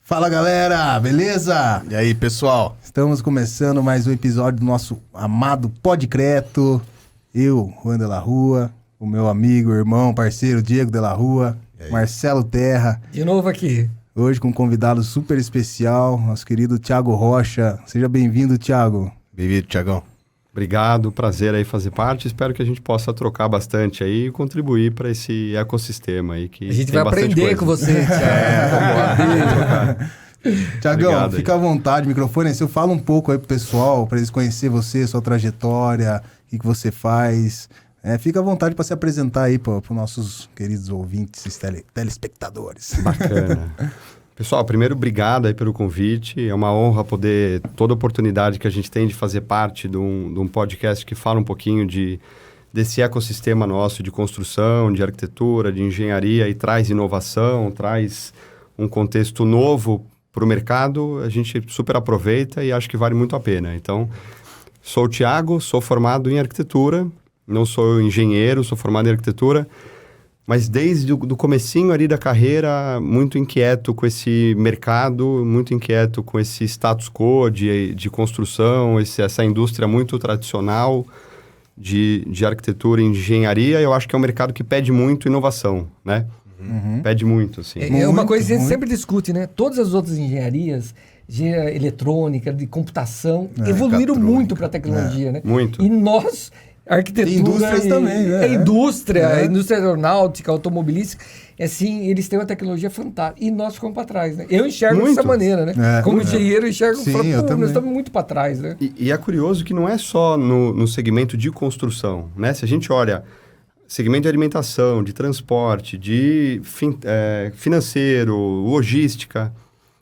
Fala galera, beleza? E aí pessoal? Estamos começando mais um episódio do nosso amado Podcreto. Eu, Juan de la Rua, o meu amigo, irmão, parceiro Diego de la Rua, Marcelo Terra. De novo aqui. Hoje com um convidado super especial, nosso querido Thiago Rocha. Seja bem-vindo, Thiago. Bem-vindo, Thiagão. Obrigado, prazer aí fazer parte. Espero que a gente possa trocar bastante aí e contribuir para esse ecossistema aí que a gente vai aprender com você, Thiago. Thiagão, fica à vontade, o microfone é seu. Fala um pouco aí pro pessoal, para eles conhecerem você, sua trajetória, o que você faz. Fica à vontade para se apresentar aí para os nossos queridos ouvintes, telespectadores. Bacana. Pessoal, primeiro, obrigado aí pelo convite. É uma honra poder, toda oportunidade que a gente tem de fazer parte de um podcast que fala um pouquinho desse ecossistema nosso de construção, de arquitetura, de engenharia e traz inovação, traz um contexto novo para o mercado, a gente super aproveita e acho que vale muito a pena. Então, sou o Thiago, sou formado em arquitetura, não sou engenheiro, sou formado em arquitetura, mas desde o comecinho ali da carreira, muito inquieto com esse mercado, muito inquieto com esse status quo de construção, essa indústria muito tradicional de arquitetura e engenharia. Eu acho que é um mercado que pede muito inovação, né? Uhum. Pede muito, assim. É uma coisa que a gente sempre discute, né? Todas as outras engenharias, engenharia eletrônica, de computação, evoluíram muito para a tecnologia, né? Muito. E nós... Arquitetura, indústrias também, né? A indústria aeronáutica, automobilística, assim, eles têm uma tecnologia fantástica. E nós ficamos para trás, né? Eu enxergo dessa maneira, né? Como engenheiro, eu enxergo nós estamos muito para trás, né? E é curioso que não é só no segmento de construção, né? Se a gente olha segmento de alimentação, de transporte, de financeiro, logística,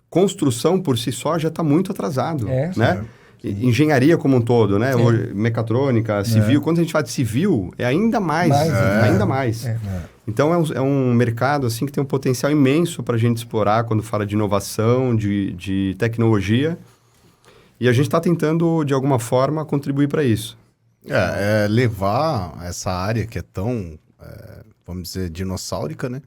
construção por si só já está muito atrasado, né? Engenharia como um todo, né? Mecatrônica, civil. Quando a gente fala de civil, é ainda mais. Ainda mais. Então, é um mercado assim, que tem um potencial imenso para a gente explorar quando fala de inovação, de tecnologia. E a gente está tentando, de alguma forma, contribuir para isso. Levar essa área que é tão, vamos dizer, dinossáurica, né?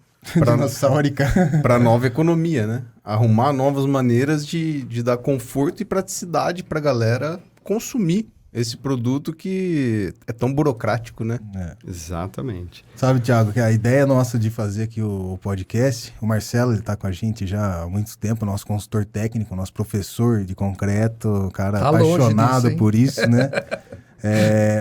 Para nova economia, né? Arrumar novas maneiras de dar conforto e praticidade para a galera consumir esse produto que é tão burocrático, né? Exatamente. Sabe, Thiago, que a ideia nossa de fazer aqui o podcast, o Marcelo, ele tá com a gente já há muito tempo, nosso consultor técnico, nosso professor de concreto, cara apaixonado por isso, né?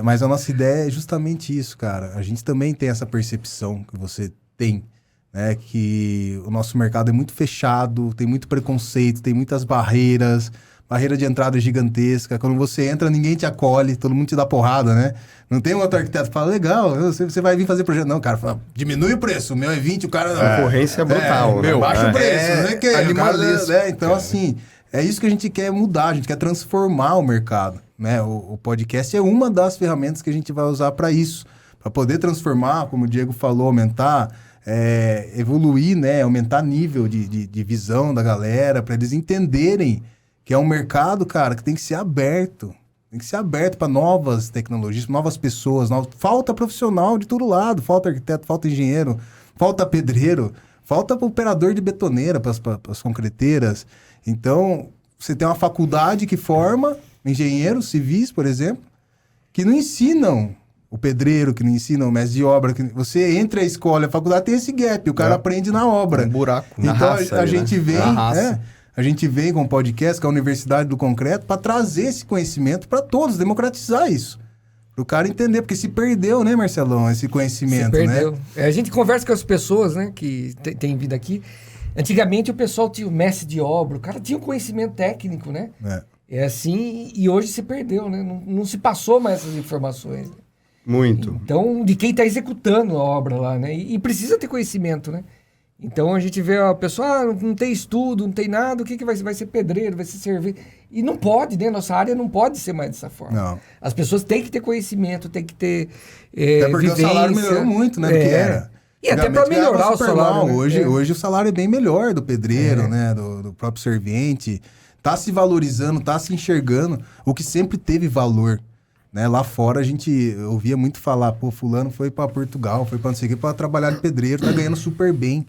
Mas a nossa ideia é justamente isso, cara. A gente também tem essa percepção que você tem, né, que o nosso mercado é muito fechado, tem muito preconceito, tem muitas barreiras, barreira de entrada gigantesca. Quando você entra, ninguém te acolhe, todo mundo te dá porrada, né? Não tem um outro arquiteto que fala, legal, você vai vir fazer projeto. Não, cara, fala, diminui o preço, o meu é 20, o cara... A concorrência é brutal, né? Baixa o preço, né? Animalista. Então, assim, é isso que a gente quer mudar, a gente quer transformar o mercado, né? O podcast é uma das ferramentas que a gente vai usar para isso, para poder transformar, como o Diego falou, aumentar... evoluir, né? Aumentar nível de visão da galera, para eles entenderem que é um mercado, cara, que tem que ser aberto. Tem que ser aberto para novas tecnologias, novas pessoas. Falta profissional de todo lado. Falta arquiteto, falta engenheiro, falta pedreiro, falta operador de betoneira para as concreteiras. Então, você tem uma faculdade que forma engenheiros civis, por exemplo, que não ensinam o pedreiro, que não ensina o mestre de obra. Que você entra a escola, a faculdade tem esse gap, o cara aprende na obra. Um buraco. Então a gente vem, a gente vem com o podcast, com a Universidade do Concreto, para trazer esse conhecimento para todos, democratizar isso. Para o cara entender, porque se perdeu, né, Marcelão, esse conhecimento, se perdeu, né? A gente conversa com as pessoas, né, que tem vindo aqui. Antigamente o pessoal tinha o mestre de obra, o cara tinha um conhecimento técnico, né? É assim, e hoje se perdeu, né? Não se passou mais essas informações. Muito. Então, de quem está executando a obra lá, né? E precisa ter conhecimento, né? Então, a gente vê a pessoa, não tem estudo, não tem nada, o que vai ser pedreiro, vai ser serveiro. E não pode, né? Nossa área não pode ser mais dessa forma. Não. As pessoas têm que ter conhecimento, têm que ter até porque vivência. O salário melhorou muito, né? Do que era. E até para melhorar o salário. Né? Hoje o salário é bem melhor do pedreiro, né? Do próprio servente. Tá se valorizando, tá se enxergando, o que sempre teve valor. Né? Lá fora a gente ouvia muito falar, pô, fulano foi para Portugal, foi para não sei o que, para trabalhar de pedreiro, tá ganhando super bem.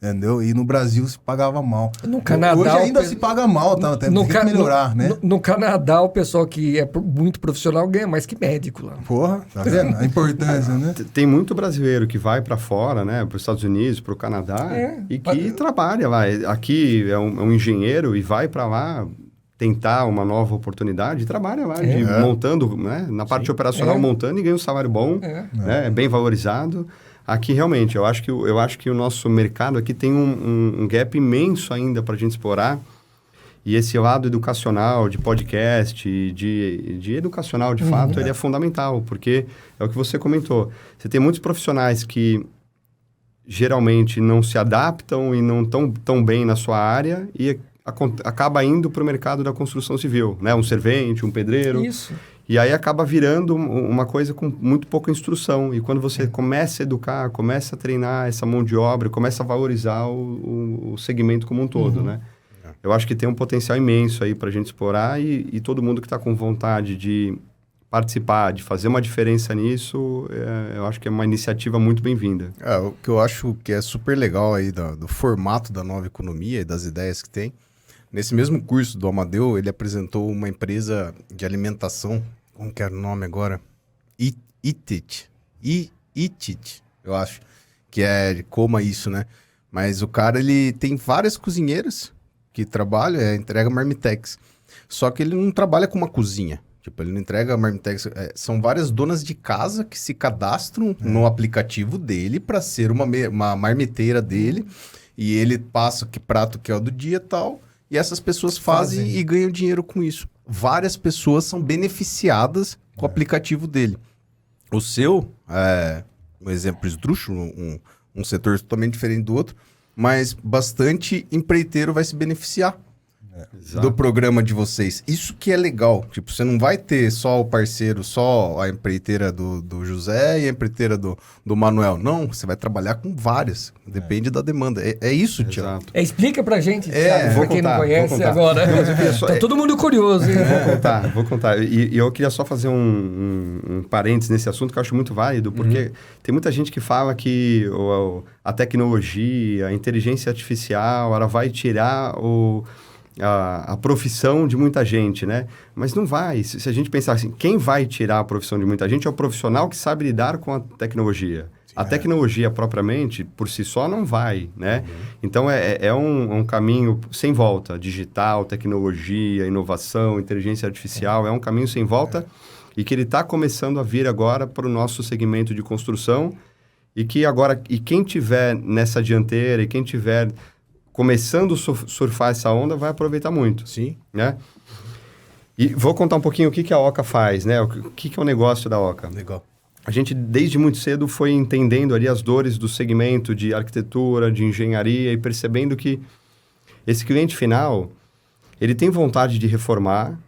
entendeu? E no Brasil se pagava mal. No Canadá, hoje ainda se paga mal, tá? Tem que melhorar, né? No Canadá, o pessoal que é muito profissional ganha mais que médico lá. Porra, tá vendo? A importância, né? Tem muito brasileiro que vai para fora, né? Para os Estados Unidos, para o Canadá, e que trabalha lá. Aqui é um engenheiro e vai para lá tentar uma nova oportunidade, trabalha lá, montando, né? Na parte operacional, montando e ganha um salário bom, né? Bem valorizado. Aqui, realmente, eu acho que o nosso mercado aqui tem um gap imenso ainda para a gente explorar. E esse lado educacional, de podcast, de educacional, de fato, ele é fundamental. Porque é o que você comentou. Você tem muitos profissionais que geralmente não se adaptam e não estão tão bem na sua área e acaba indo para o mercado da construção civil, né? Um servente, um pedreiro. Isso. E aí acaba virando uma coisa com muito pouca instrução. E quando você começa a educar, começa a treinar essa mão de obra, começa a valorizar o segmento como um todo, né? Eu acho que tem um potencial imenso aí para a gente explorar e todo mundo que está com vontade de participar, de fazer uma diferença nisso, eu acho que é uma iniciativa muito bem-vinda. O que eu acho que é super legal aí do formato da nova economia e das ideias que tem, nesse mesmo curso do Amadeu, ele apresentou uma empresa de alimentação, como que era o nome agora? Itit, eu acho, que é Coma Isso, né? Mas o cara, ele tem várias cozinheiras que trabalham, entrega marmitex, só que ele não trabalha com uma cozinha. Tipo, ele não entrega marmitex. São várias donas de casa que se cadastram no aplicativo dele para ser uma marmiteira dele. E ele passa que prato que é o do dia e tal. E essas pessoas fazem e ganham dinheiro com isso. Várias pessoas são beneficiadas com o aplicativo dele. O seu, um exemplo esdrúxulo, um setor totalmente diferente do outro, mas bastante empreiteiro vai se beneficiar do programa de vocês. Isso que é legal. Tipo, você não vai ter só o parceiro, só a empreiteira do José e a empreiteira do Manuel. Não, você vai trabalhar com várias. Depende da demanda. É isso, Tiago. Explica pra gente, Thiago, pra quem não conhece agora. Tá todo mundo curioso, hein? Vou contar. E eu queria só fazer um parênteses nesse assunto que eu acho muito válido, porque tem muita gente que fala que a tecnologia, a inteligência artificial, ela vai tirar a profissão de muita gente, né? Mas não vai. Se a gente pensar assim, quem vai tirar a profissão de muita gente é o profissional que sabe lidar com a tecnologia. Sim, a tecnologia propriamente, por si só, não vai, né? Então, é um caminho sem volta. Digital, tecnologia, inovação, inteligência artificial, é um caminho sem volta e que ele está começando a vir agora para o nosso segmento de construção e quem tiver nessa dianteira e quem tiver começando a surfar essa onda, vai aproveitar muito. Sim. Né? E vou contar um pouquinho o que a Oca faz, né? O que é o negócio da Oca. Legal. A gente, desde muito cedo, foi entendendo ali as dores do segmento de arquitetura, de engenharia e percebendo que esse cliente final, ele tem vontade de reformar,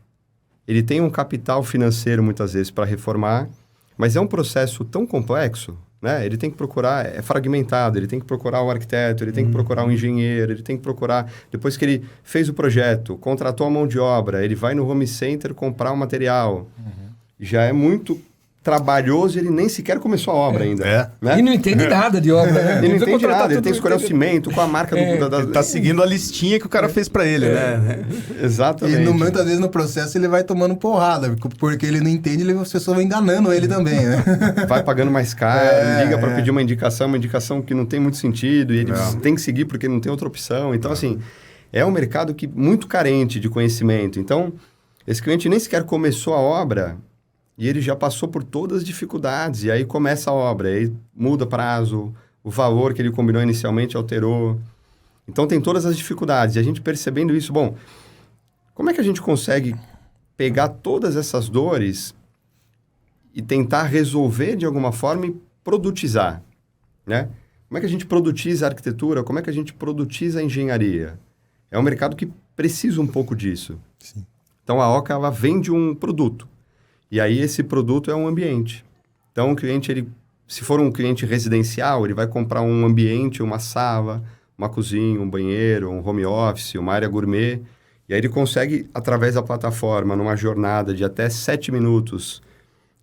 ele tem um capital financeiro, muitas vezes, para reformar, mas é um processo tão complexo, né? Ele tem que procurar, é fragmentado, ele tem que procurar o arquiteto, ele tem que procurar um engenheiro, ele tem que procurar... Depois que ele fez o projeto, contratou a mão de obra, ele vai no home center comprar o material. Já é muito trabalhoso e ele nem sequer começou a obra ainda. Né? E não entende nada de obra, né? Ele não entende nada, ele tem que escolher o cimento, com a marca do... Ele tá seguindo a listinha que o cara fez para ele, né? Exatamente. E muitas vezes no processo ele vai tomando porrada, porque ele não entende, as pessoas vão enganando ele também, né? Vai pagando mais caro, liga para pedir uma indicação que não tem muito sentido, e ele tem que seguir porque não tem outra opção. Então, assim, é um mercado muito carente de conhecimento. Então, esse cliente nem sequer começou a obra e ele já passou por todas as dificuldades. E aí começa a obra, aí muda prazo, o valor que ele combinou inicialmente alterou. Então, tem todas as dificuldades. E a gente percebendo isso, bom, como é que a gente consegue pegar todas essas dores e tentar resolver de alguma forma e produtizar, né? Como é que a gente produtiza a arquitetura? Como é que a gente produtiza a engenharia? É um mercado que precisa um pouco disso. Sim. Então, a Oca, ela vende um produto. E aí, esse produto é um ambiente. Então, o cliente, se for um cliente residencial, ele vai comprar um ambiente, uma sala, uma cozinha, um banheiro, um home office, uma área gourmet. E aí, ele consegue, através da plataforma, numa jornada de até 7 minutos,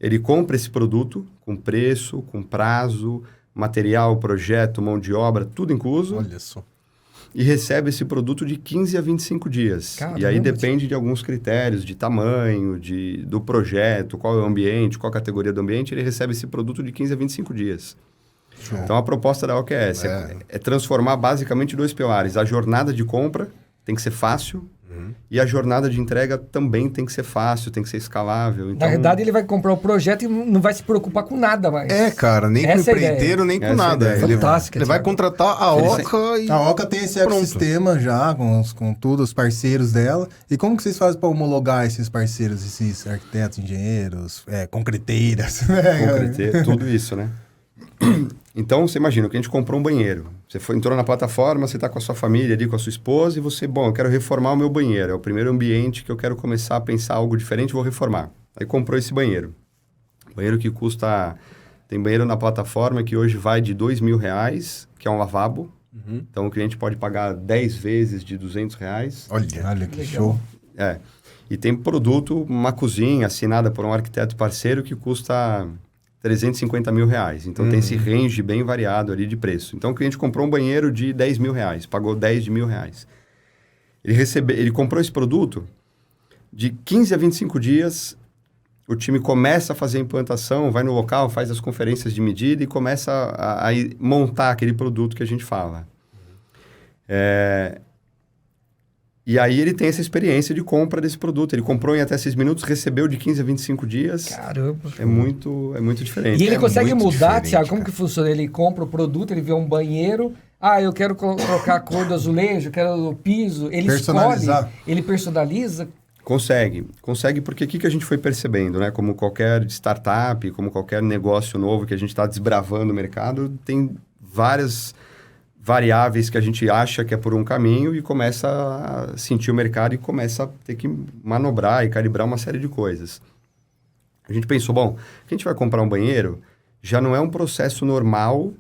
ele compra esse produto com preço, com prazo, material, projeto, mão de obra, tudo incluso. Olha só. E recebe esse produto de 15 a 25 dias. Caramba, e aí depende de alguns critérios, de tamanho, do projeto, qual é o ambiente, qual a categoria do ambiente, ele recebe esse produto de 15 a 25 dias. Show. Então, a proposta da Oca é essa, é transformar basicamente 2 pilares. A jornada de compra tem que ser fácil, e a jornada de entrega também tem que ser fácil, tem que ser escalável. Então... Na verdade, ele vai comprar o projeto e não vai se preocupar com nada mais. Cara, nem com o empreiteiro, nem com nada. Fantástica. Ele vai contratar a Oca e... A Oca tem esse ecossistema já, com tudo, os parceiros dela. E como que vocês fazem para homologar esses parceiros, esses arquitetos, engenheiros, concreteiras? Tudo isso, né? Então, você imagina que a gente comprou um banheiro. Você entrou na plataforma, você está com a sua família ali, com a sua esposa, e você, eu quero reformar o meu banheiro. É o primeiro ambiente que eu quero começar a pensar algo diferente, vou reformar. Aí comprou esse banheiro. Banheiro que custa... Tem banheiro na plataforma que hoje vai de R$2.000, que é um lavabo. Então, o cliente pode pagar 10 vezes de R$200. Olha que show. E tem produto, uma cozinha assinada por um arquiteto parceiro que custa... R$350 mil. Então, tem esse range bem variado ali de preço. Então, o cliente comprou um banheiro de R$10.000, pagou 10 de R$1.000. Ele comprou esse produto, de 15 a 25 dias, o time começa a fazer a implantação, vai no local, faz as conferências de medida e começa a montar aquele produto que a gente fala. E aí ele tem essa experiência de compra desse produto. Ele comprou em até 6 minutos, recebeu de 15 a 25 dias. Caramba. É muito diferente. E ele consegue mudar, cara. Thiago? Como que funciona? Ele compra o produto, ele vê um banheiro. Eu quero colocar a cor do azulejo, quero o piso. Ele escolhe, ele personaliza. Consegue porque o que a gente foi percebendo, né? Como qualquer startup, como qualquer negócio novo que a gente está desbravando o mercado, tem várias... variáveis que a gente acha que é por um caminho e começa a sentir o mercado e começa a ter que manobrar e calibrar uma série de coisas. A gente pensou, a gente vai comprar um banheiro, já não é um processo normal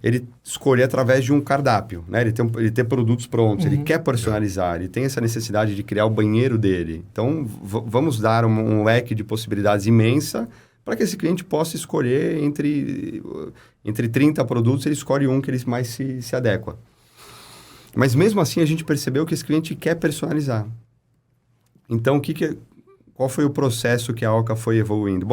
ele escolher através de um cardápio, né? Ele ter produtos prontos, ele quer personalizar, ele tem essa necessidade de criar o banheiro dele. Então, vamos dar um leque de possibilidades imensa para que esse cliente possa escolher entre 30 produtos, ele escolhe um que ele mais se adequa. Mas mesmo assim, a gente percebeu que esse cliente quer personalizar. Então, qual foi o processo que a Oca foi evoluindo?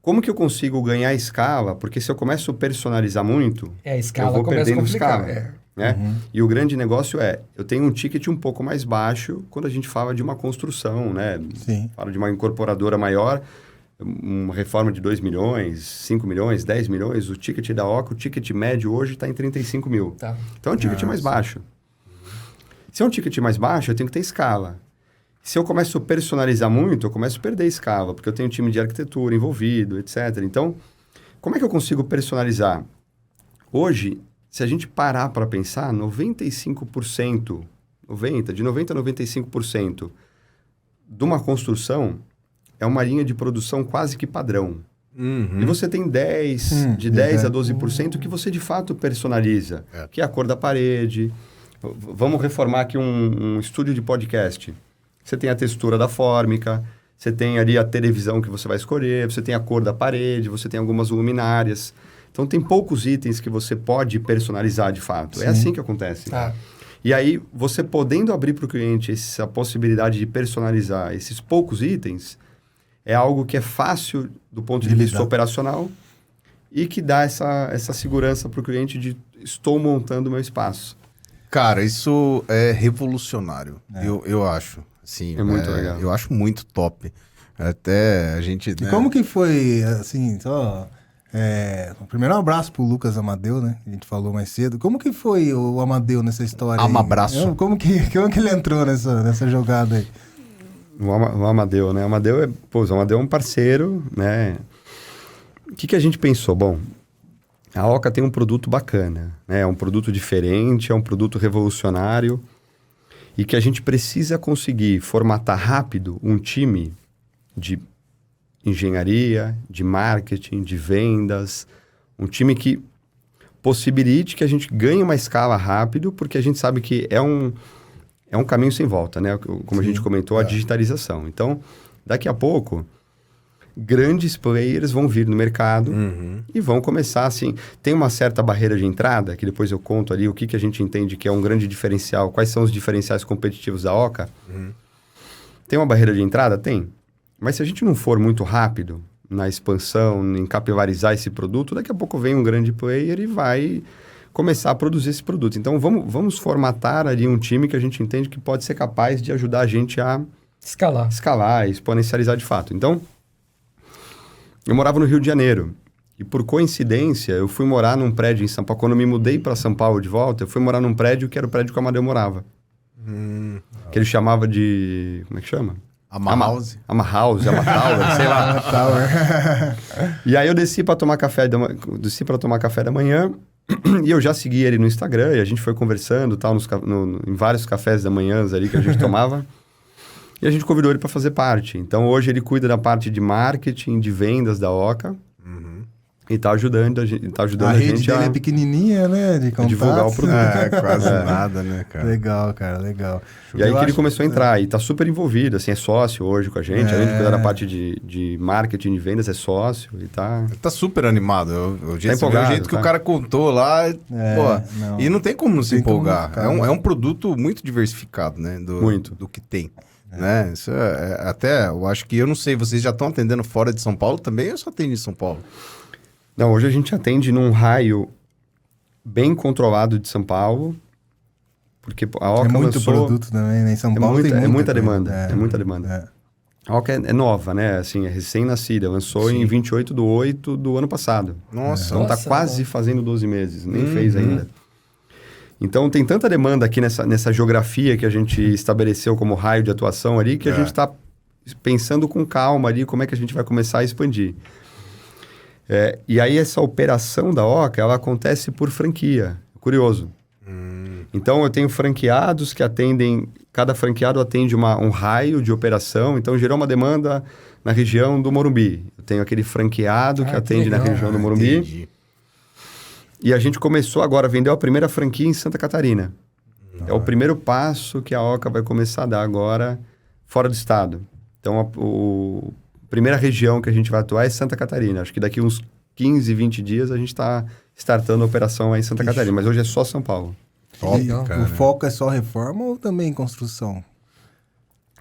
Como que eu consigo ganhar escala? Porque se eu começo a personalizar muito, a escala eu vou perdendo escala. Né? E o grande negócio eu tenho um ticket um pouco mais baixo quando a gente fala de uma construção, né? Sim. Fala de uma incorporadora maior, uma reforma de 2 milhões, 5 milhões, 10 milhões, o ticket da Oca, o ticket médio hoje está em 35 mil. Tá. Então é um ticket mais baixo. Se é um ticket mais baixo, eu tenho que ter escala. Se eu começo a personalizar muito, eu começo a perder escala, porque eu tenho um time de arquitetura envolvido, etc. Então, como é que eu consigo personalizar? Hoje, se a gente parar para pensar, 95%, de 90% a 95% de uma construção é uma linha de produção quase que padrão. E você tem 10 a 12% que você de fato personaliza, que é a cor da parede. Vamos reformar aqui um estúdio de podcast. Você tem a textura da fórmica, você tem ali a televisão que você vai escolher, você tem a cor da parede, você tem algumas luminárias. Então, tem poucos itens que você pode personalizar de fato. Sim. É assim que acontece. E aí, você podendo abrir para o cliente essa possibilidade de personalizar esses poucos itens, é algo que é fácil do ponto de vista operacional e que dá essa segurança para o cliente de estou montando o meu espaço. Cara, isso é revolucionário, eu acho. Assim, é muito legal. Eu acho muito top. Até a gente... E como que foi, assim, primeiro um abraço pro Lucas Amadeu, né? Que a gente falou mais cedo. Como que foi o Amadeu nessa história aí? Abraço. Como que ele entrou nessa jogada aí? O Amadeu, né? O Amadeu é um parceiro, né? O que a gente pensou? A Oca tem um produto bacana, né? É um produto diferente, é um produto revolucionário e que a gente precisa conseguir formatar rápido um time de engenharia, de marketing, de vendas, um time que possibilite que a gente ganhe uma escala rápido, porque a gente sabe que é um caminho sem volta, né? Como a gente comentou, a digitalização. Então, daqui a pouco, grandes players vão vir no mercado e vão começar assim. Tem uma certa barreira de entrada, que depois eu conto ali o que a gente entende que é um grande diferencial, quais são os diferenciais competitivos da Oca. Tem uma barreira de entrada? Tem. Mas se a gente não for muito rápido na expansão, em capilarizar esse produto, daqui a pouco vem um grande player e vai começar a produzir esse produto. Então, vamos formatar ali um time que a gente entende que pode ser capaz de ajudar a gente a escalar, exponencializar de fato. Então, eu morava no Rio de Janeiro. E por coincidência, eu fui morar num prédio em São Paulo. Quando eu me mudei para São Paulo de volta, eu fui morar num prédio que era o prédio que o Amadeu morava. Que ele chamava de... Como é que chama? House. House, sei lá. E aí eu desci para tomar café da manhã. E eu já segui ele no Instagram. E a gente foi conversando tal, em vários cafés da manhã ali que a gente tomava. E a gente convidou ele para fazer parte. Então, hoje ele cuida da parte de marketing, de vendas da Oca. E tá ajudando a gente, a rede dele é pequenininha, né? De divulgar o produto. Quase nada, né, cara? Legal, cara, legal. E aí que ele começou a entrar. E tá super envolvido, assim, é sócio hoje com a gente. Além de cuidar da parte de marketing, de vendas, é sócio e tá... Tá super animado. O jeito empolgado, que o cara contou lá... Não. E não tem como não se empolgar. É um produto muito diversificado, né? Do que tem. Né? Isso até, eu acho que, eu não sei, vocês já estão atendendo fora de São Paulo também ou só atende em São Paulo? Não, hoje a gente atende num raio bem controlado de São Paulo, porque a Oca muito lançou... produto também, né? Em São Paulo tem muita demanda. É muita demanda. É. A Oca é nova, né? Assim, é recém-nascida. Lançou em 28/8 do ano passado. Nossa. Então tá quase fazendo 12 meses. Nem fez ainda. Então tem tanta demanda aqui nessa geografia que a gente estabeleceu como raio de atuação ali, que a gente está pensando com calma ali como é que a gente vai começar a expandir. E aí essa operação da Oca, ela acontece por franquia. Curioso. Então eu tenho franqueados que atendem... Cada franqueado atende um raio de operação. Então gerou uma demanda na região do Morumbi. Eu tenho aquele franqueado que atende na região do Morumbi. Entendi. E a gente começou agora, vendeu a primeira franquia em Santa Catarina. É o primeiro passo que a Oca vai começar a dar agora fora do estado. Então, a primeira região que a gente vai atuar é Santa Catarina. Acho que daqui uns 15, 20 dias a gente está startando a operação aí em Santa Catarina. Mas hoje é só São Paulo. O foco é só reforma ou também construção?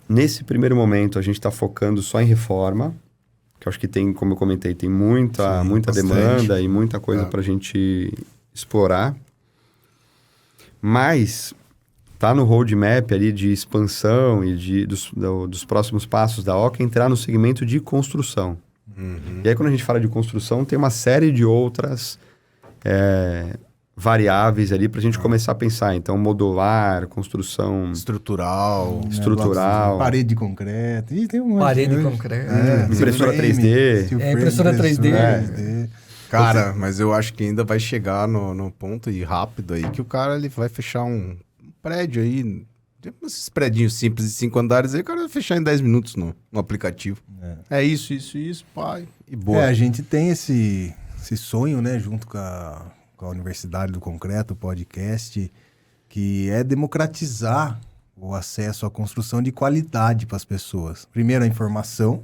Nesse primeiro momento, a gente está focando só em reforma. Que eu acho que tem, como eu comentei, tem muita demanda e muita coisa para a gente explorar. Mas tá no roadmap ali de expansão e dos próximos passos da Oca entrar no segmento de construção. E aí, quando a gente fala de construção, tem uma série de outras variáveis ali para a gente começar a pensar. Então, modular, construção... Estrutural. Parede de concreto. Ih, tem um monte. Parede de concreto. Impressora 3D. Impressora 3D. Cara, mas eu acho que ainda vai chegar no ponto e rápido aí que o cara ele vai fechar um prédio aí, esses prédios simples de 5 andares aí, o cara vai fechar em 10 minutos no aplicativo. É isso, pai, e boa. A gente tem esse sonho, né, junto com a Universidade do Concreto, o podcast, que é democratizar o acesso à construção de qualidade para as pessoas. Primeiro, a informação,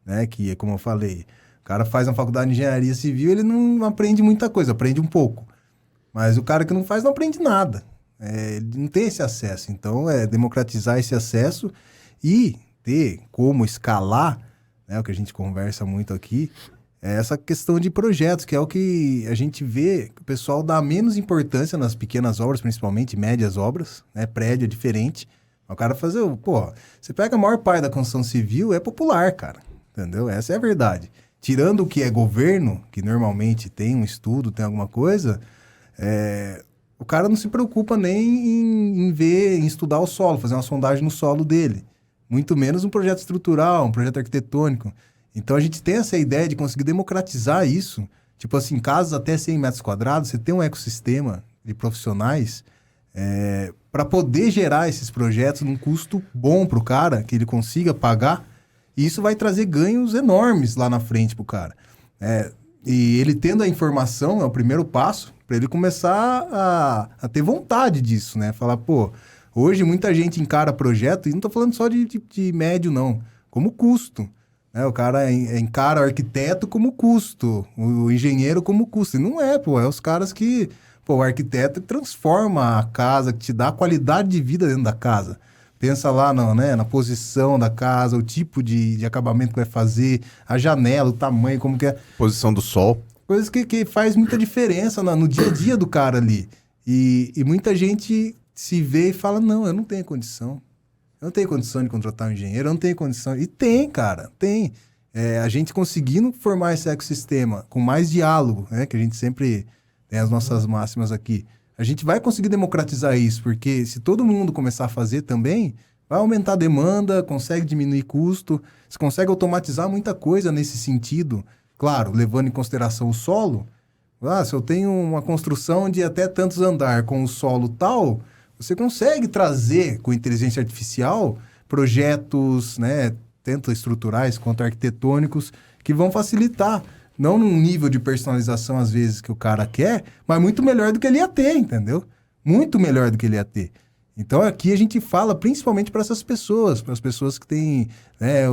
né, que é como eu falei, o cara faz uma faculdade de engenharia civil, ele não aprende muita coisa, aprende um pouco. Mas o cara que não faz não aprende nada. Ele não tem esse acesso. Então, é democratizar esse acesso e ter como escalar, né, o que a gente conversa muito aqui, é essa questão de projetos, que é o que a gente vê que o pessoal dá menos importância nas pequenas obras, principalmente médias obras, né? Prédio é diferente. O cara fazer, você pega a maior parte da construção civil, é popular, cara. Entendeu? Essa é a verdade. Tirando o que é governo, que normalmente tem um estudo, tem alguma coisa, o cara não se preocupa nem em estudar o solo, fazer uma sondagem no solo dele. Muito menos um projeto estrutural, um projeto arquitetônico. Então, a gente tem essa ideia de conseguir democratizar isso. Tipo assim, casas até 100 metros quadrados, você tem um ecossistema de profissionais para poder gerar esses projetos num custo bom para o cara, que ele consiga pagar. E isso vai trazer ganhos enormes lá na frente para o cara. E ele tendo a informação é o primeiro passo para ele começar a ter vontade disso, né? Falar, hoje muita gente encara projeto, e não estou falando só de médio, não, como custo. Né? O cara encara o arquiteto como custo, o engenheiro como custo. E não é, pô. É os caras que... Pô, o arquiteto transforma a casa, que te dá qualidade de vida dentro da casa. Pensa lá na posição da casa, o tipo de acabamento que vai fazer, a janela, o tamanho, como que é. Posição do sol. Coisas que faz muita diferença no dia a dia do cara ali. E muita gente se vê e fala, não, eu não tenho condição. Eu não tenho condição de contratar um engenheiro, eu não tenho condição. E tem, cara, tem. A gente conseguindo formar esse ecossistema com mais diálogo, né? Que a gente sempre tem as nossas máximas aqui. A gente vai conseguir democratizar isso, porque se todo mundo começar a fazer também, vai aumentar a demanda, consegue diminuir custo, você consegue automatizar muita coisa nesse sentido. Claro, levando em consideração o solo. Se eu tenho uma construção de até tantos andares com o solo tal, você consegue trazer com inteligência artificial projetos, né, tanto estruturais quanto arquitetônicos, que vão facilitar. Não num nível de personalização, às vezes, que o cara quer, mas muito melhor do que ele ia ter, entendeu? Muito melhor do que ele ia ter. Então, aqui a gente fala principalmente para essas pessoas, para as pessoas que têm, né,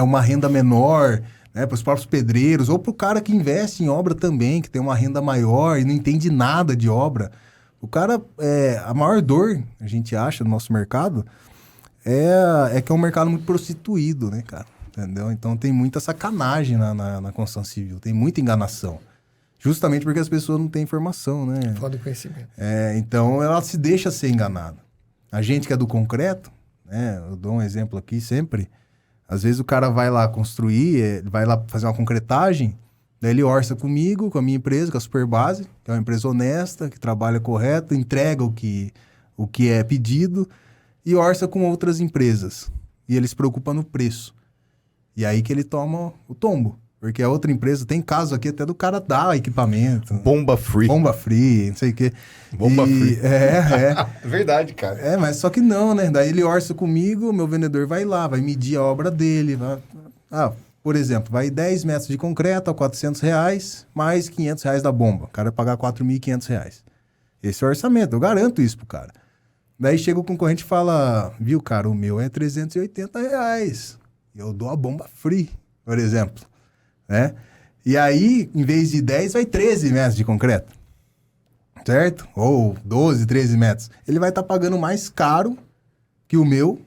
uma renda menor, né, para os próprios pedreiros, ou para o cara que investe em obra também, que tem uma renda maior e não entende nada de obra. O cara, a maior dor, a gente acha, no nosso mercado, é que é um mercado muito prostituído, né, cara? Entendeu? Então tem muita sacanagem na construção civil, tem muita enganação. Justamente porque as pessoas não têm informação, né? Falta de conhecimento. Então ela se deixa ser enganada. A gente que é do concreto, né? Eu dou um exemplo aqui sempre. Às vezes o cara vai lá construir, vai lá fazer uma concretagem, daí ele orça comigo, com a minha empresa, com a Superbase, que é uma empresa honesta, que trabalha correto, entrega o que é pedido, e orça com outras empresas. E ele se preocupa no preço. E aí que ele toma o tombo. Porque a outra empresa, tem caso aqui até do cara dar equipamento. Bomba free, não sei o quê. free. É verdade, cara. Mas só que não, né? Daí ele orça comigo, meu vendedor vai lá, vai medir a obra dele. Por exemplo, vai 10 metros de concreto a R$400, mais R$500 da bomba. O cara vai pagar R$4.500. Esse é o orçamento, eu garanto isso pro cara. Daí chega o concorrente e fala, viu, cara, o meu é R$380. Eu dou a bomba free, por exemplo. Né? E aí, em vez de 10, vai 13 metros de concreto. Certo? Ou 12, 13 metros. Ele vai estar pagando mais caro que o meu,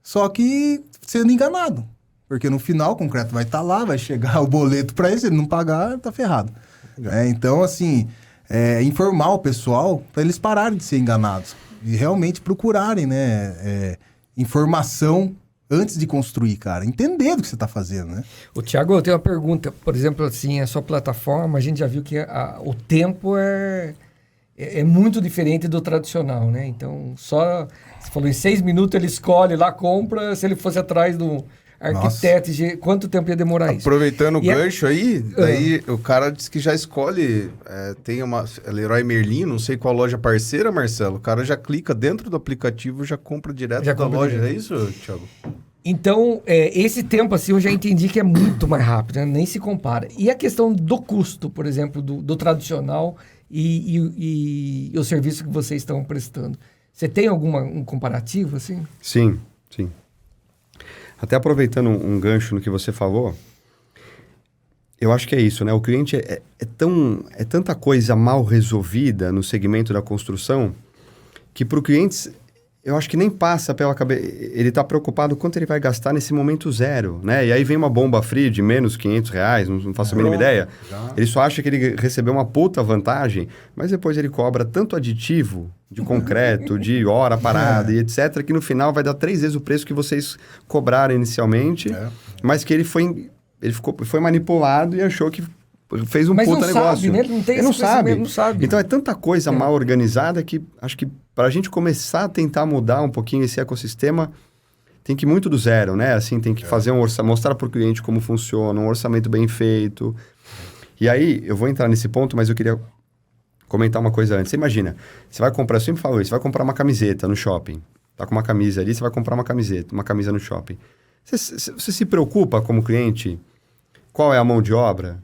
só que sendo enganado. Porque no final o concreto vai estar lá, vai chegar o boleto para ele, se ele não pagar, tá ferrado. Então, assim, informar o pessoal para eles pararem de ser enganados. E realmente procurarem, né, informação antes de construir, cara. Entender do que você está fazendo, né? O Thiago, eu tenho uma pergunta. Por exemplo, assim, a sua plataforma, a gente já viu que o tempo é muito diferente do tradicional, né? Então, você falou, em 6 minutos ele escolhe lá, compra. Se ele fosse atrás do arquiteto, quanto tempo ia demorar isso? Aproveitando o gancho aí, daí o cara disse que já escolhe, tem uma Leroy Merlin, não sei qual loja parceira, Marcelo, o cara já clica dentro do aplicativo, já compra direto da loja, é isso, Thiago? Então, esse tempo, assim, eu já entendi que é muito mais rápido, né? Nem se compara. E a questão do custo, por exemplo, do tradicional e o serviço que vocês estão prestando. Você tem um comparativo, assim? Sim. Até aproveitando um gancho no que você falou, eu acho que é isso, né? O cliente é tanta coisa mal resolvida no segmento da construção que para o cliente, eu acho que nem passa pela cabeça. Ele está preocupado quanto ele vai gastar nesse momento zero, né? E aí vem uma bomba free de menos R$500, não faço a mínima ideia. Ele só acha que ele recebeu uma puta vantagem, mas depois ele cobra tanto aditivo de concreto, de hora parada e etc., que no final vai dar 3 vezes o preço que vocês cobraram inicialmente, mas que ele foi manipulado e achou que fez um puta negócio. Mas não sabe, né? Ele não sabe. Então é tanta coisa mal organizada que acho que para a gente começar a tentar mudar um pouquinho esse ecossistema, tem que ir muito do zero, né? Assim, tem que fazer mostrar para o cliente como funciona, um orçamento bem feito. E aí, eu vou entrar nesse ponto, mas eu queria comentar uma coisa antes. Você imagina, você vai comprar, eu sempre falo isso, você vai comprar uma camiseta no shopping. Tá com uma camisa ali, você vai comprar uma camisa no shopping. Você se preocupa como cliente? Qual é a mão de obra?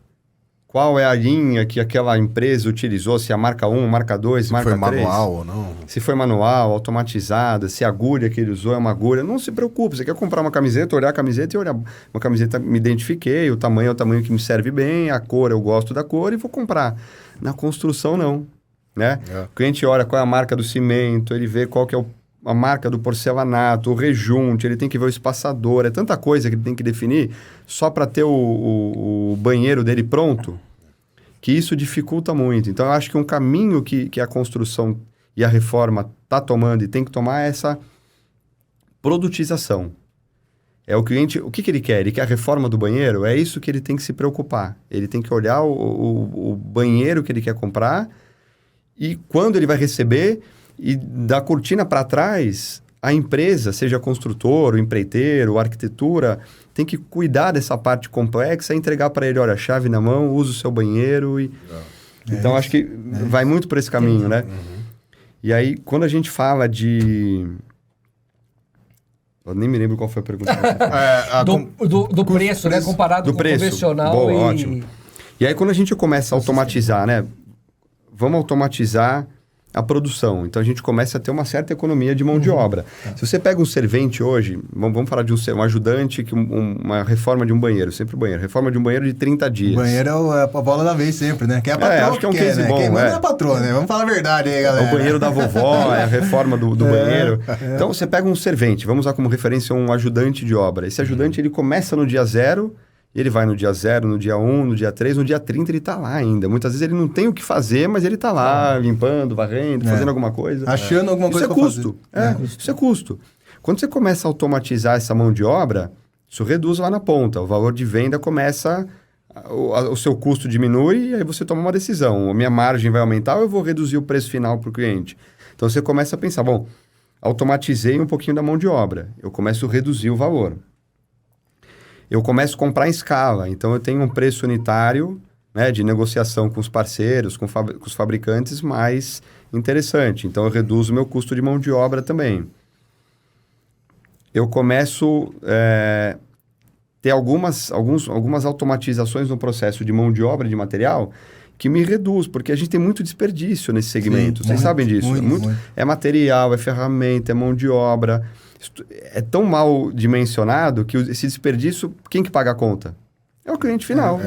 qual é a linha que aquela empresa utilizou, se é a marca 1, marca 2, marca 3. Se foi manual ou não. Se foi manual, automatizada, se a agulha que ele usou é uma agulha. Não se preocupe, você quer comprar uma camiseta, olhar a camiseta e olhar. Uma camiseta, me identifiquei, o tamanho é o tamanho que me serve bem, a cor, eu gosto da cor e vou comprar. Na construção, não. Né? O cliente olha qual é a marca do cimento, ele vê qual que é a marca do porcelanato, o rejunte, ele tem que ver o espaçador, é tanta coisa que ele tem que definir só para ter o banheiro dele pronto, que isso dificulta muito. Então, eu acho que um caminho que a construção e a reforma está tomando e tem que tomar é essa produtização. É o cliente, o que ele quer? Ele quer a reforma do banheiro? É isso que ele tem que se preocupar. Ele tem que olhar o banheiro que ele quer comprar e quando ele vai receber... E da cortina para trás, a empresa, seja construtor, o empreiteiro, a arquitetura, tem que cuidar dessa parte complexa e entregar para ele, olha, chave na mão, usa o seu banheiro. Então, acho que vai muito por esse caminho, né? E aí, quando a gente fala de... Eu nem me lembro qual foi a pergunta. do preço, né? Comparado do com preço. o convencional. Boa, ótimo. E aí, quando a gente começa a automatizar, né? Vamos automatizar a produção. Então, a gente começa a ter uma certa economia de mão de obra. Se você pega um servente hoje, vamos falar de um ajudante, uma reforma de um banheiro, sempre o banheiro. Reforma de um banheiro de 30 dias. O banheiro é a bola da vez sempre, né? Que é a patroa acho que é um case né? bom. Quem manda é a patroa, né? Vamos falar a verdade aí, galera. É o banheiro da vovó, é a reforma do banheiro. Então, você pega um servente, vamos usar como referência um ajudante de obra. Esse ajudante, ele começa no dia 0... E ele vai no dia 0, no dia 1, no dia 3, no dia 30 ele tá lá ainda. Muitas vezes ele não tem o que fazer, mas ele tá lá limpando, varrendo, fazendo alguma coisa. Achando alguma coisa pra fazer. Isso é custo. Quando você começa a automatizar essa mão de obra, isso reduz lá na ponta. O valor de venda começa... O seu custo diminui e aí você toma uma decisão. A minha margem vai aumentar ou eu vou reduzir o preço final para o cliente? Então você começa a pensar, bom, automatizei um pouquinho da mão de obra. Eu começo a reduzir o valor. Eu começo a comprar em escala, então eu tenho um preço unitário, né, de negociação com os parceiros, com os fabricantes mais interessante. Então eu reduzo o meu custo de mão de obra também. Eu começo a ter algumas automatizações no processo de mão de obra, de material, que me reduz, porque a gente tem muito desperdício nesse segmento. Vocês sabem disso. Muito. É material, é ferramenta, é mão de obra... É tão mal dimensionado que esse desperdício, quem que paga a conta? É o cliente final.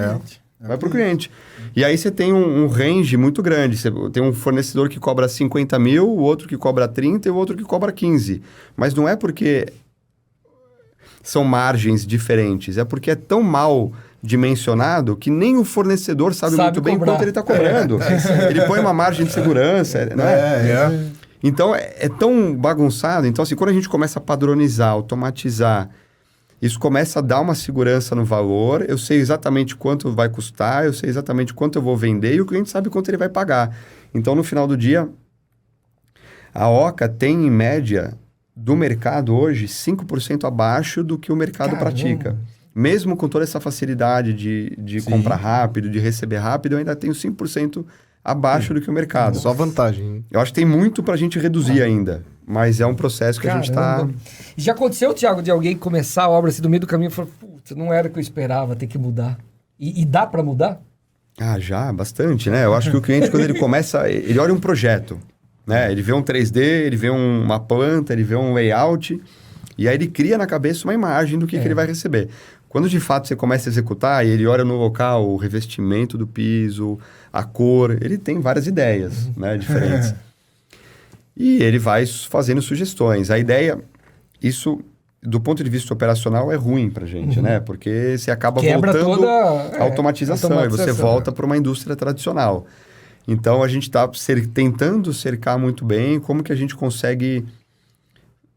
Vai para o cliente. E aí você tem um range muito grande. Você tem um fornecedor que cobra 50 mil, o outro que cobra 30 e o outro que cobra 15. Mas não é porque são margens diferentes, é porque é tão mal dimensionado que nem o fornecedor sabe muito bem quanto ele está cobrando. Ele põe uma margem de segurança, né? Então, é tão bagunçado. Então, assim, quando a gente começa a padronizar, automatizar, isso começa a dar uma segurança no valor. Eu sei exatamente quanto vai custar, eu sei exatamente quanto eu vou vender e o cliente sabe quanto ele vai pagar. Então, no final do dia, a Oca tem, em média, do mercado hoje, 5% abaixo do que o mercado pratica. Mesmo com toda essa facilidade de comprar rápido, de receber rápido, eu ainda tenho 5% abaixo do que o mercado. Só vantagem. Hein? Eu acho que tem muito para a gente reduzir ainda, mas é um processo que a gente está... Já aconteceu, Thiago, de alguém começar a obra assim, no meio do caminho e falar, putz, não era o que eu esperava, tem que mudar. E dá para mudar? Ah, já, bastante, né? Eu acho que o cliente, quando ele começa, ele olha um projeto, né? Ele vê um 3D, ele vê uma planta, ele vê um layout, e aí ele cria na cabeça uma imagem do que ele vai receber. Quando de fato você começa a executar e ele olha no local o revestimento do piso, a cor, ele tem várias ideias, né, diferentes. E ele vai fazendo sugestões. A ideia, isso do ponto de vista operacional é ruim pra gente, né? Porque você acaba voltando à automatização e você volta para uma indústria tradicional. Então a gente está tentando cercar muito bem como que a gente consegue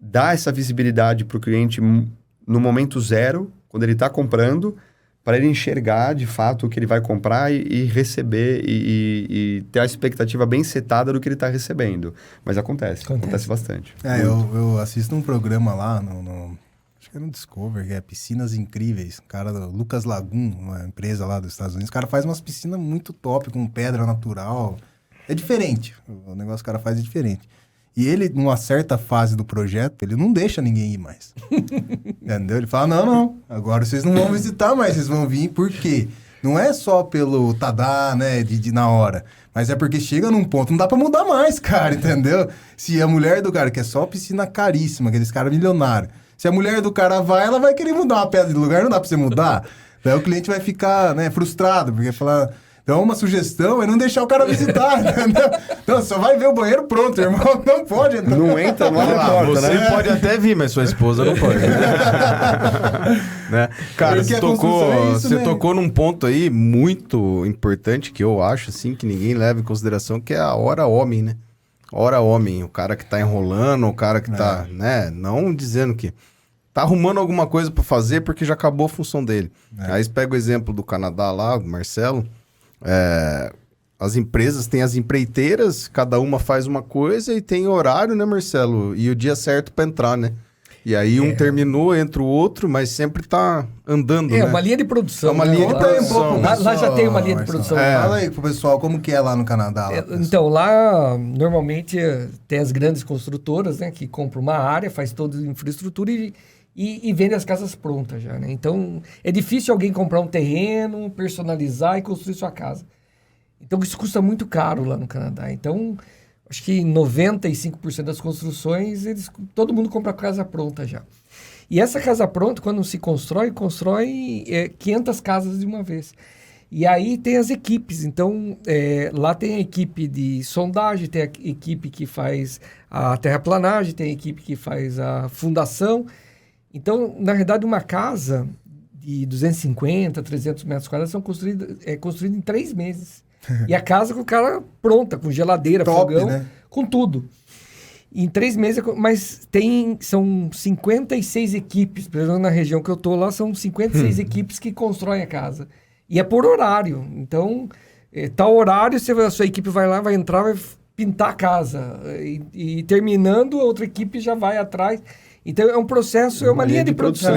dar essa visibilidade para o cliente no momento zero, quando ele está comprando, para ele enxergar de fato o que ele vai comprar e receber e ter a expectativa bem setada do que ele está recebendo. Mas acontece bastante. Eu assisto um programa lá, acho que é no Discover, que é Piscinas Incríveis. O cara, Lucas Lagum, uma empresa lá dos Estados Unidos, o cara faz umas piscinas muito top, com pedra natural. É diferente, o negócio que o cara faz é diferente. E ele, numa certa fase do projeto, ele não deixa ninguém ir mais. Entendeu? Ele fala, não, agora vocês não vão visitar mais, vocês vão vir por quê? não é só pelo tadá, né, de na hora, mas é porque chega num ponto, não dá pra mudar mais, cara, entendeu? Se a mulher do cara, que é só piscina caríssima, aqueles caras milionários, se a mulher do cara vai, ela vai querer mudar uma pedra de lugar, não dá pra você mudar. Daí o cliente vai ficar, né, frustrado, porque falar... Então, uma sugestão é não deixar o cara visitar, entendeu? Não, só vai ver o banheiro pronto, irmão. Não pode entrar. Não entra, não abre a porta, você né? pode até vir, mas sua esposa não pode. Né? Cara, você tocou num ponto aí muito importante que eu acho, assim, que ninguém leva em consideração, que é a hora homem, né? Hora homem, o cara que tá enrolando, o cara que tá, né? Não dizendo que tá arrumando alguma coisa pra fazer porque já acabou a função dele. Aí você pega o exemplo do Canadá lá, do Marcelo. As empresas têm as empreiteiras, cada uma faz uma coisa e tem horário, né, Marcelo? E o dia certo para entrar, né? E aí um terminou, entra o outro, mas sempre tá andando, né? É uma linha de produção. É uma linha de produção. Lá já tem uma linha de produção. Fala aí pro pessoal como que é lá no Canadá. Lá, então, lá normalmente tem as grandes construtoras, né? Que compram uma área, faz toda a infraestrutura e vende as casas prontas já, né? Então, é difícil alguém comprar um terreno, personalizar e construir sua casa. Então, isso custa muito caro lá no Canadá. Então, acho que 95% das construções, todo mundo compra a casa pronta já. E essa casa pronta, quando se constrói 500 casas de uma vez. E aí tem as equipes. Então, lá tem a equipe de sondagem, tem a equipe que faz a terraplanagem, tem a equipe que faz a fundação. Então, na verdade, uma casa de 250, 300 metros quadrados é construída em 3 meses. E a casa com o cara pronta, com geladeira, top, fogão, né? Com tudo. Em 3 meses, mas são 56 equipes, pelo menos na região que eu tô lá, são 56 equipes que constroem a casa. E é por horário. Então, tal horário, a sua equipe vai lá, vai entrar, vai pintar a casa. E terminando, a outra equipe já vai atrás. Então, é um processo, é uma linha de produção.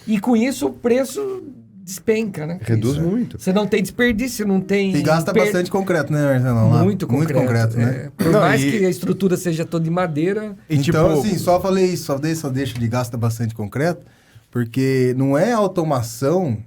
E com isso, o preço despenca, né? Reduz muito. Você não tem desperdício, não tem... E gasta bastante concreto, né, Marcelo? Muito concreto, né? Por mais que a estrutura seja toda de madeira... Então, assim, só falei isso, só deixo de gasta bastante concreto, porque não é a automação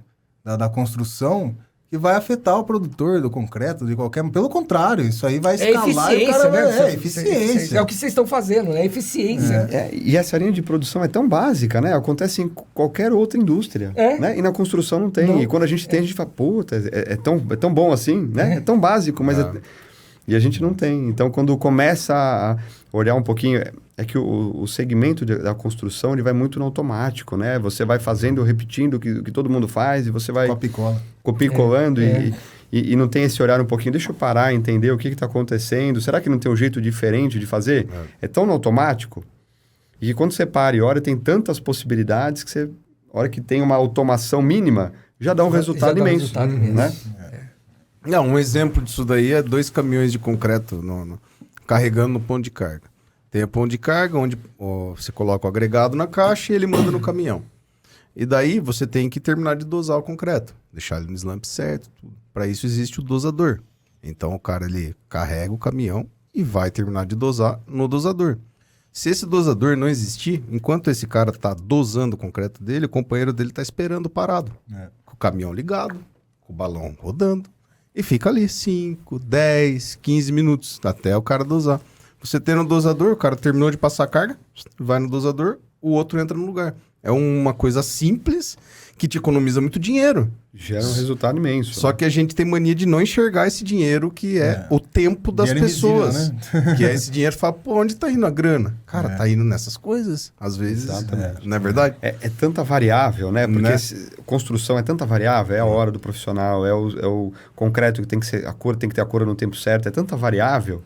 da construção que vai afetar o produtor do concreto, de qualquer... Pelo contrário, isso aí vai escalar e o cara vai... Eficiência. É o que vocês estão fazendo, né? Eficiência. E essa linha de produção é tão básica, né? Acontece em qualquer outra indústria, né? E na construção não tem. E quando a gente tem, a gente fala, puta, é tão bom assim, né? É tão básico, mas... E a gente não tem. Então, quando começa a olhar um pouquinho... É que o segmento da construção, ele vai muito no automático, né? Você vai fazendo, repetindo o que todo mundo faz e você vai... Copia e colando e não tem esse olhar um pouquinho. Deixa eu parar, entender o que está acontecendo. Será que não tem um jeito diferente de fazer? É tão no automático. E quando você para e olha, tem tantas possibilidades que você... A hora que tem uma automação mínima, já dá um resultado imenso. Né? Não, um exemplo disso daí é 2 caminhões de concreto carregando no ponto de carga. Tem a ponto de carga, onde você coloca o agregado na caixa e ele manda no caminhão. E daí você tem que terminar de dosar o concreto, deixar ele no slump certo. Para isso existe o dosador. Então o cara ele carrega o caminhão e vai terminar de dosar no dosador. Se esse dosador não existir, enquanto esse cara está dosando o concreto dele, o companheiro dele está esperando parado. Com o caminhão ligado, com o balão rodando. E fica ali 5, 10, 15 minutos até o cara dosar. Você tem no dosador, o cara terminou de passar a carga, vai no dosador, o outro entra no lugar. É uma coisa simples que te economiza muito dinheiro. Gera um resultado imenso. Só que a gente tem mania de não enxergar esse dinheiro que é o tempo das pessoas. Né? Que é esse dinheiro, fala, pô, onde tá indo a grana? Cara, tá indo nessas coisas. Às vezes, não é verdade? É tanta variável, né? Porque construção é tanta variável, é a hora do profissional, é o concreto que tem que ser, a cor tem que ter a cor no tempo certo, é tanta variável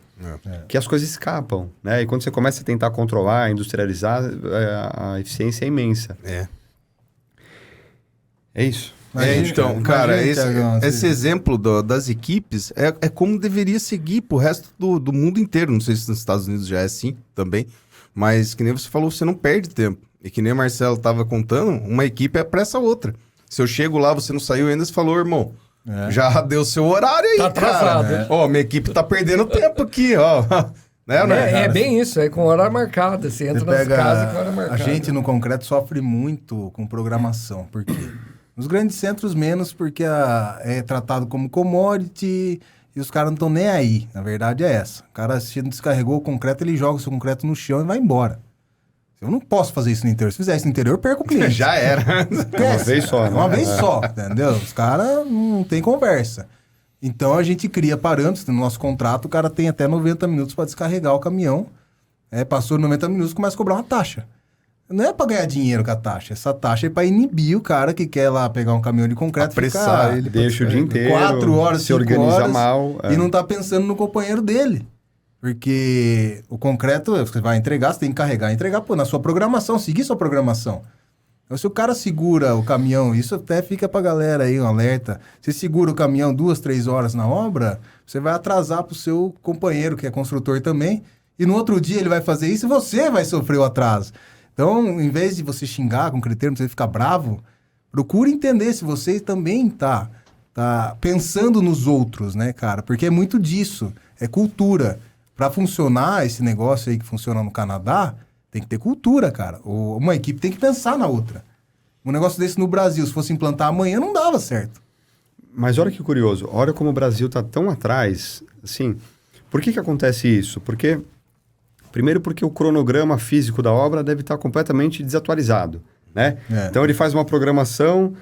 que as coisas escapam, né? E quando você começa a tentar controlar, industrializar, a eficiência é imensa. É isso. Então, cara, esse exemplo das equipes é como deveria seguir pro resto do mundo inteiro. Não sei se nos Estados Unidos já é assim também, mas que nem você falou, você não perde tempo. E que nem o Marcelo tava contando, uma equipe é pra essa outra. Se eu chego lá, você não saiu ainda, você falou, irmão, já deu seu horário aí, tá atrasado, cara. Ó, minha equipe tá perdendo tempo aqui, ó. É bem isso, é com hora marcada. Você entra nas casas com hora marcada. A gente no concreto sofre muito com programação, porque Nos grandes centros, menos, porque é tratado como commodity e os caras não estão nem aí. Na verdade, é essa. O cara, se descarregou o concreto, ele joga o seu concreto no chão e vai embora. Eu não posso fazer isso no interior. Se fizer isso no interior, eu perco o cliente. Já era. Uma vez só, né? Uma vez só, entendeu? Os caras não tem conversa. Então, a gente cria parâmetros. No nosso contrato, o cara tem até 90 minutos para descarregar o caminhão. Passou 90 minutos, começa a cobrar uma taxa. Não é para ganhar dinheiro com a taxa. Essa taxa é para inibir o cara que quer lá pegar um caminhão de concreto, apressar ele, deixa o dia inteiro, 4 horas, se organiza horas, mal. E não tá pensando no companheiro dele. Porque o concreto, você vai entregar, você tem que carregar e entregar, na sua programação, seguir sua programação. Então, se o cara segura o caminhão, isso até fica pra galera aí, um alerta. Você segura o caminhão 2, 3 horas na obra, você vai atrasar pro seu companheiro, que é construtor também, e no outro dia ele vai fazer isso e você vai sofrer o atraso. Então, em vez de você xingar com critério, você ficar bravo, procure entender se você também tá pensando nos outros, né, cara? Porque é muito disso, é cultura. Para funcionar esse negócio aí que funciona no Canadá, tem que ter cultura, cara. Uma equipe tem que pensar na outra. Um negócio desse no Brasil, se fosse implantar amanhã, não dava certo. Mas olha que curioso, olha como o Brasil está tão atrás, assim, por que acontece isso? Primeiro porque o cronograma físico da obra deve estar completamente desatualizado, né? Então ele faz uma programação,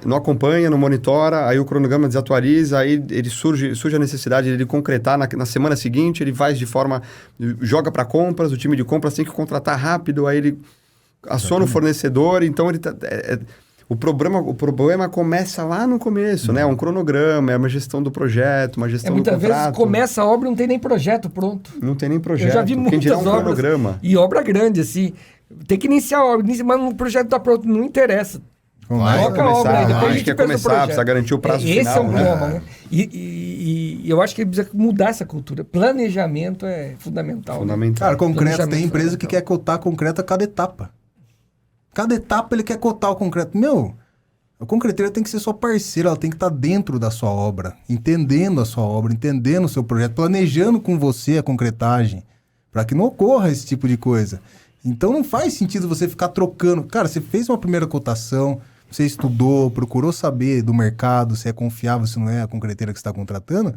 não acompanha, não monitora, aí o cronograma desatualiza, aí surge a necessidade de concretar na semana seguinte, ele vai joga para compras, o time de compras tem que contratar rápido, aí ele aciona o fornecedor, então ele o problema começa lá no começo, né? É um cronograma, é uma gestão do projeto, uma gestão do contrato. Muitas vezes começa a obra e não tem nem projeto pronto. Não tem nem projeto. Eu já vi muitas obras, cronograma. E obra grande, assim. Tem que iniciar a obra, mas o projeto está pronto, não interessa. Toca a obra aí, depois a gente quer começar, precisa garantir o prazo final. Esse é o problema, né? E eu acho que precisa mudar essa cultura. Planejamento é fundamental. Fundamental. Né? Cara, concreto, tem empresa que quer cotar concreto a cada etapa. Cada etapa ele quer cotar o concreto. A concreteira tem que ser sua parceira, ela tem que estar dentro da sua obra, entendendo a sua obra, entendendo o seu projeto, planejando com você a concretagem, para que não ocorra esse tipo de coisa. Então não faz sentido você ficar trocando. Cara, você fez uma primeira cotação, você estudou, procurou saber do mercado, se é confiável, se não é a concreteira que você está contratando,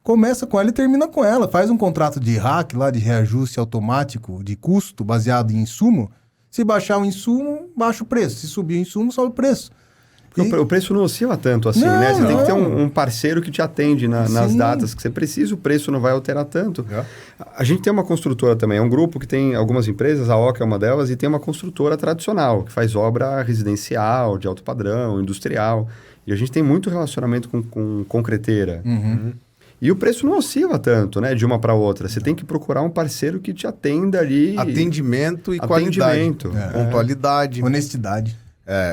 começa com ela e termina com ela. Faz um contrato de RAC lá, de reajuste automático de custo, baseado em insumo. Se baixar o insumo, baixa o preço. Se subir o insumo, sobe o preço. O preço não oscila tanto assim, né? Você tem que ter um parceiro que te atende nas datas que você precisa, o preço não vai alterar tanto. A gente tem uma construtora também, é um grupo que tem algumas empresas, a OCA é uma delas, e tem uma construtora tradicional, que faz obra residencial, de alto padrão, industrial. E a gente tem muito relacionamento com concreteira. E o preço não oscila tanto, né? De uma para outra. Você tem que procurar um parceiro que te atenda ali. Atendimento e qualidade. Pontualidade. Honestidade.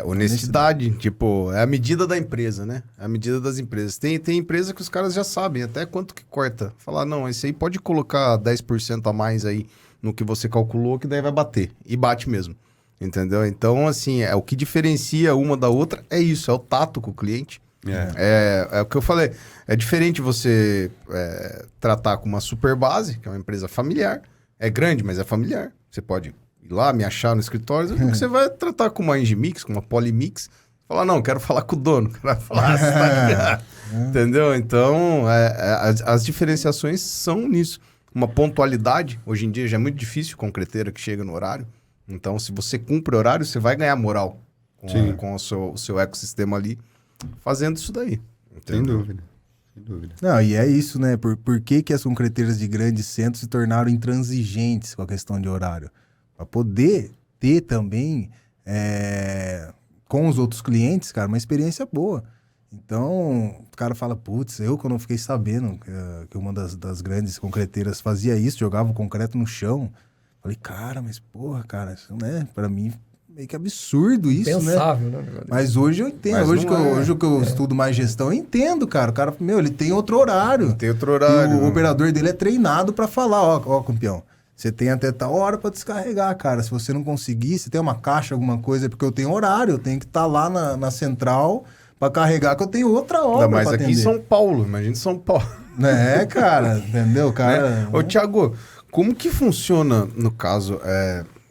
Honestidade. Tipo, é a medida da empresa, né? É a medida das empresas. Tem empresa que os caras já sabem até quanto que corta. Falar, não, esse aí pode colocar 10% a mais aí no que você calculou, que daí vai bater. E bate mesmo. Entendeu? Então, assim, o que diferencia uma da outra é isso, é o tato com o cliente. É o que eu falei. É diferente você tratar com uma super base, que é uma empresa familiar. É grande, mas é familiar. Você pode ir lá, me achar no escritório. Do que você vai tratar com uma Engimix, com uma Polymix. Falar, não, quero falar com o dono. Quero falar, você tá entendeu? Então, as diferenciações são nisso. Uma pontualidade. Hoje em dia já é muito difícil concreteira que chega no horário. Então, se você cumpre o horário, você vai ganhar moral com o seu ecossistema ali. Fazendo isso daí. Sem dúvida. Não, e é isso, né? Por que as concreteiras de grandes centros se tornaram intransigentes com a questão de horário? Para poder ter também, com os outros clientes, cara, uma experiência boa. Então, o cara fala, putz, que eu não fiquei sabendo que uma das grandes concreteiras fazia isso, jogava o concreto no chão. Falei, cara, mas porra, cara, isso, né? Para mim... meio que absurdo isso, pensável, né? Mas hoje eu entendo. Hoje que eu estudo mais gestão, eu entendo, cara. O cara, ele tem outro horário. Tem outro horário. E o operador dele é treinado para falar, ó, campeão, você tem até tal hora para descarregar, cara. Se você não conseguir, se tem uma caixa, alguma coisa, porque eu tenho horário, eu tenho que estar lá na central para carregar, que eu tenho outra hora. Mas aqui atender. Em São Paulo, imagina São Paulo. Cara, entendeu, cara? Ô, Thiago, como que funciona, no caso...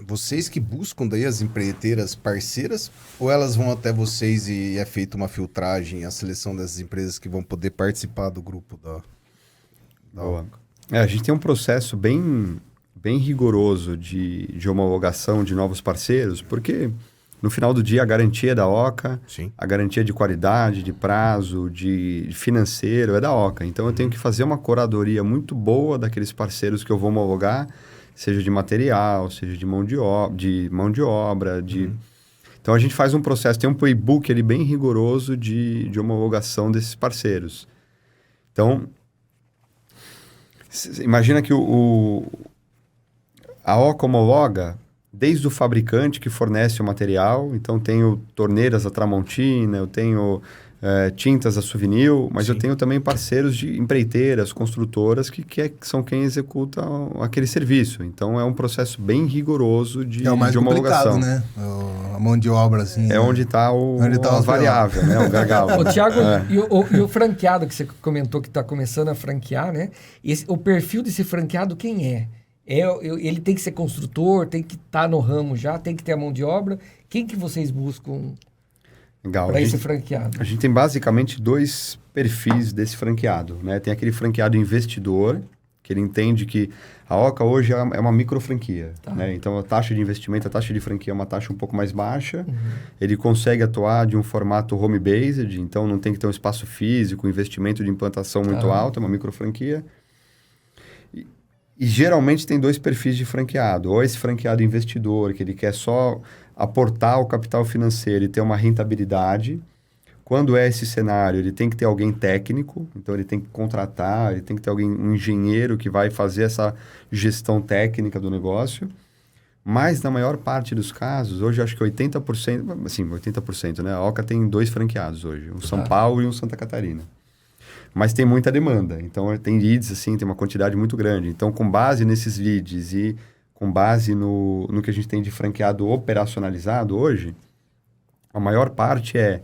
vocês que buscam daí as empreiteiras parceiras, ou elas vão até vocês e é feita uma filtragem, a seleção dessas empresas que vão poder participar do grupo da OCA? A gente tem um processo bem rigoroso de homologação de novos parceiros, porque no final do dia a garantia é da OCA, Sim. a garantia de qualidade, de prazo, de financeiro é da OCA. Então eu tenho que fazer uma curadoria muito boa daqueles parceiros que eu vou homologar, seja de material, seja de mão de obra. Então a gente faz um processo, tem um playbook ali bem rigoroso de homologação desses parceiros. Então, imagina que a OCA homologa desde o fabricante que fornece o material. Então, tenho torneiras da Tramontina, eu tenho tintas da Suvinil, mas Sim. eu tenho também parceiros de empreiteiras, construtoras, que são quem executam aquele serviço. Então, é um processo bem rigoroso de É o mais homologação. complicado, né? A mão de obra, assim. É onde está a variável, né? O gargalo. Ô, Thiago, e o franqueado que você comentou que está começando a franquear, né? O perfil desse franqueado, quem é? Ele tem que ser construtor, tem que estar no ramo já, tem que ter a mão de obra. Quem que vocês buscam para esse franqueado? A gente tem basicamente 2 perfis desse franqueado, né? Tem aquele franqueado investidor, que ele entende que a OCA hoje é uma micro franquia, né? Então a taxa de investimento, a taxa de franquia é uma taxa um pouco mais baixa. Ele consegue atuar de um formato home-based, então não tem que ter um espaço físico, investimento de implantação muito alto, é uma micro franquia. E geralmente tem 2 perfis de franqueado. Ou esse franqueado investidor, que ele quer só aportar o capital financeiro e ter uma rentabilidade. Quando é esse cenário, ele tem que ter alguém técnico, então ele tem que contratar, ele tem que ter um engenheiro que vai fazer essa gestão técnica do negócio. Mas na maior parte dos casos, hoje eu acho que 80%, assim, 80%, né? A OCA tem 2 franqueados hoje, um São Paulo e um Santa Catarina. Mas tem muita demanda, então tem leads, assim, tem uma quantidade muito grande. Então, com base nesses leads e com base no que a gente tem de franqueado operacionalizado hoje, a maior parte é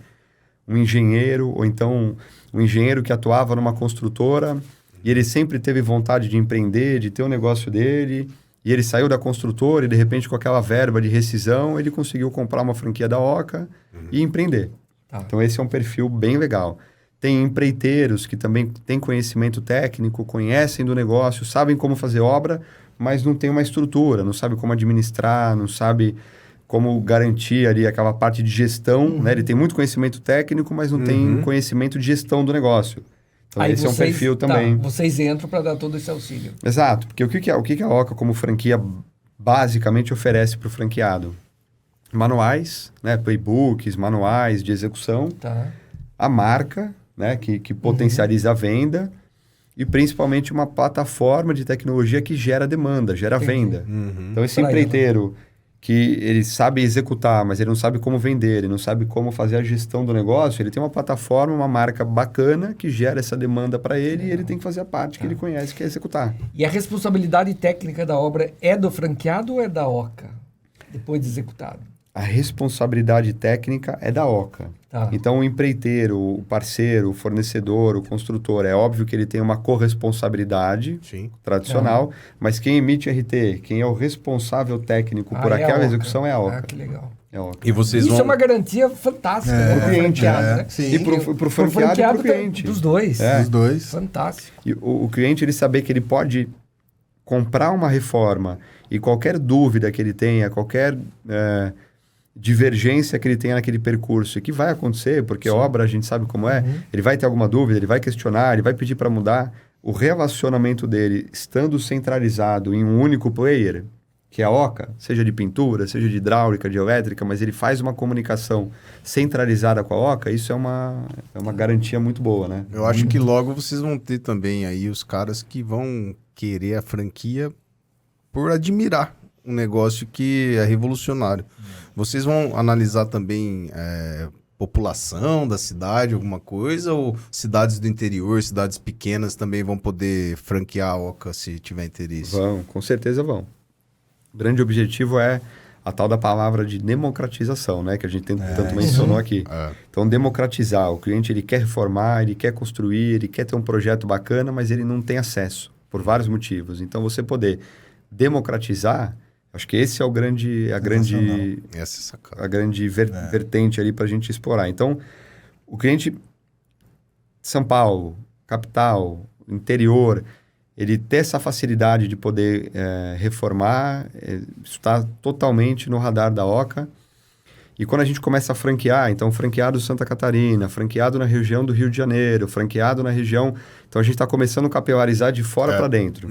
um engenheiro, ou então um engenheiro que atuava numa construtora e ele sempre teve vontade de empreender, de ter um negócio dele, e ele saiu da construtora e, de repente, com aquela verba de rescisão, ele conseguiu comprar uma franquia da OCA e empreender. Então, esse é um perfil bem legal. Tem empreiteiros que também têm conhecimento técnico, conhecem do negócio, sabem como fazer obra, mas não tem uma estrutura, não sabe como administrar, não sabe como garantir ali aquela parte de gestão, né? Ele tem muito conhecimento técnico, mas não tem conhecimento de gestão do negócio. Então, aí esse é um perfil também. Vocês entram para dar todo esse auxílio. Exato, porque o que a OCA como franquia basicamente oferece para o franqueado? Manuais, né? Playbooks, manuais de execução, a marca, né, que potencializa a venda e principalmente uma plataforma de tecnologia que gera demanda, gera venda. Então, esse empreiteiro que ele sabe executar, mas ele não sabe como vender, ele não sabe como fazer a gestão do negócio, ele tem uma plataforma, uma marca bacana que gera essa demanda para ele e ele tem que fazer a parte que ele conhece, que é executar. E a responsabilidade técnica da obra é do franqueado ou é da OCA, depois de executado? A responsabilidade técnica é da OCA. Então, o empreiteiro, o parceiro, o fornecedor, o construtor, é óbvio que ele tem uma corresponsabilidade tradicional, mas quem emite RT, quem é o responsável técnico por aquela execução é a OCA. Que legal. É a OCA. E vocês Isso é uma garantia fantástica para o franqueado, né? E para o franqueado e para o cliente. Dos dois. Dos dois. Fantástico. E o cliente, ele saber que ele pode comprar uma reforma e qualquer dúvida que ele tenha, qualquer divergência que ele tenha naquele percurso, que vai acontecer, porque obra a gente sabe como é, ele vai ter alguma dúvida, ele vai questionar, ele vai pedir para mudar. O relacionamento dele, estando centralizado em um único player, que é a OCA, seja de pintura, seja de hidráulica, de elétrica, mas ele faz uma comunicação centralizada com a OCA, isso é uma garantia muito boa, né? Eu acho que logo vocês vão ter também aí os caras que vão querer a franquia por admirar um negócio que é revolucionário. Vocês vão analisar também população da cidade, alguma coisa, ou cidades do interior, cidades pequenas também vão poder franquear a OCA se tiver interesse? Vão, com certeza vão. O grande objetivo é a tal da palavra de democratização, né? Que a gente tanto mencionou aqui. Então, democratizar. O cliente, ele quer reformar, ele quer construir, ele quer ter um projeto bacana, mas ele não tem acesso, por vários motivos. Então, você poder democratizar Acho que esse é a grande vertente ali para a gente explorar. Então, o cliente São Paulo, capital, interior, ele ter essa facilidade de poder reformar, isso está totalmente no radar da Oca. E quando a gente começa a franquear, então franqueado Santa Catarina, franqueado na região do Rio de Janeiro, franqueado na região... Então a gente está começando a capilarizar de fora para dentro,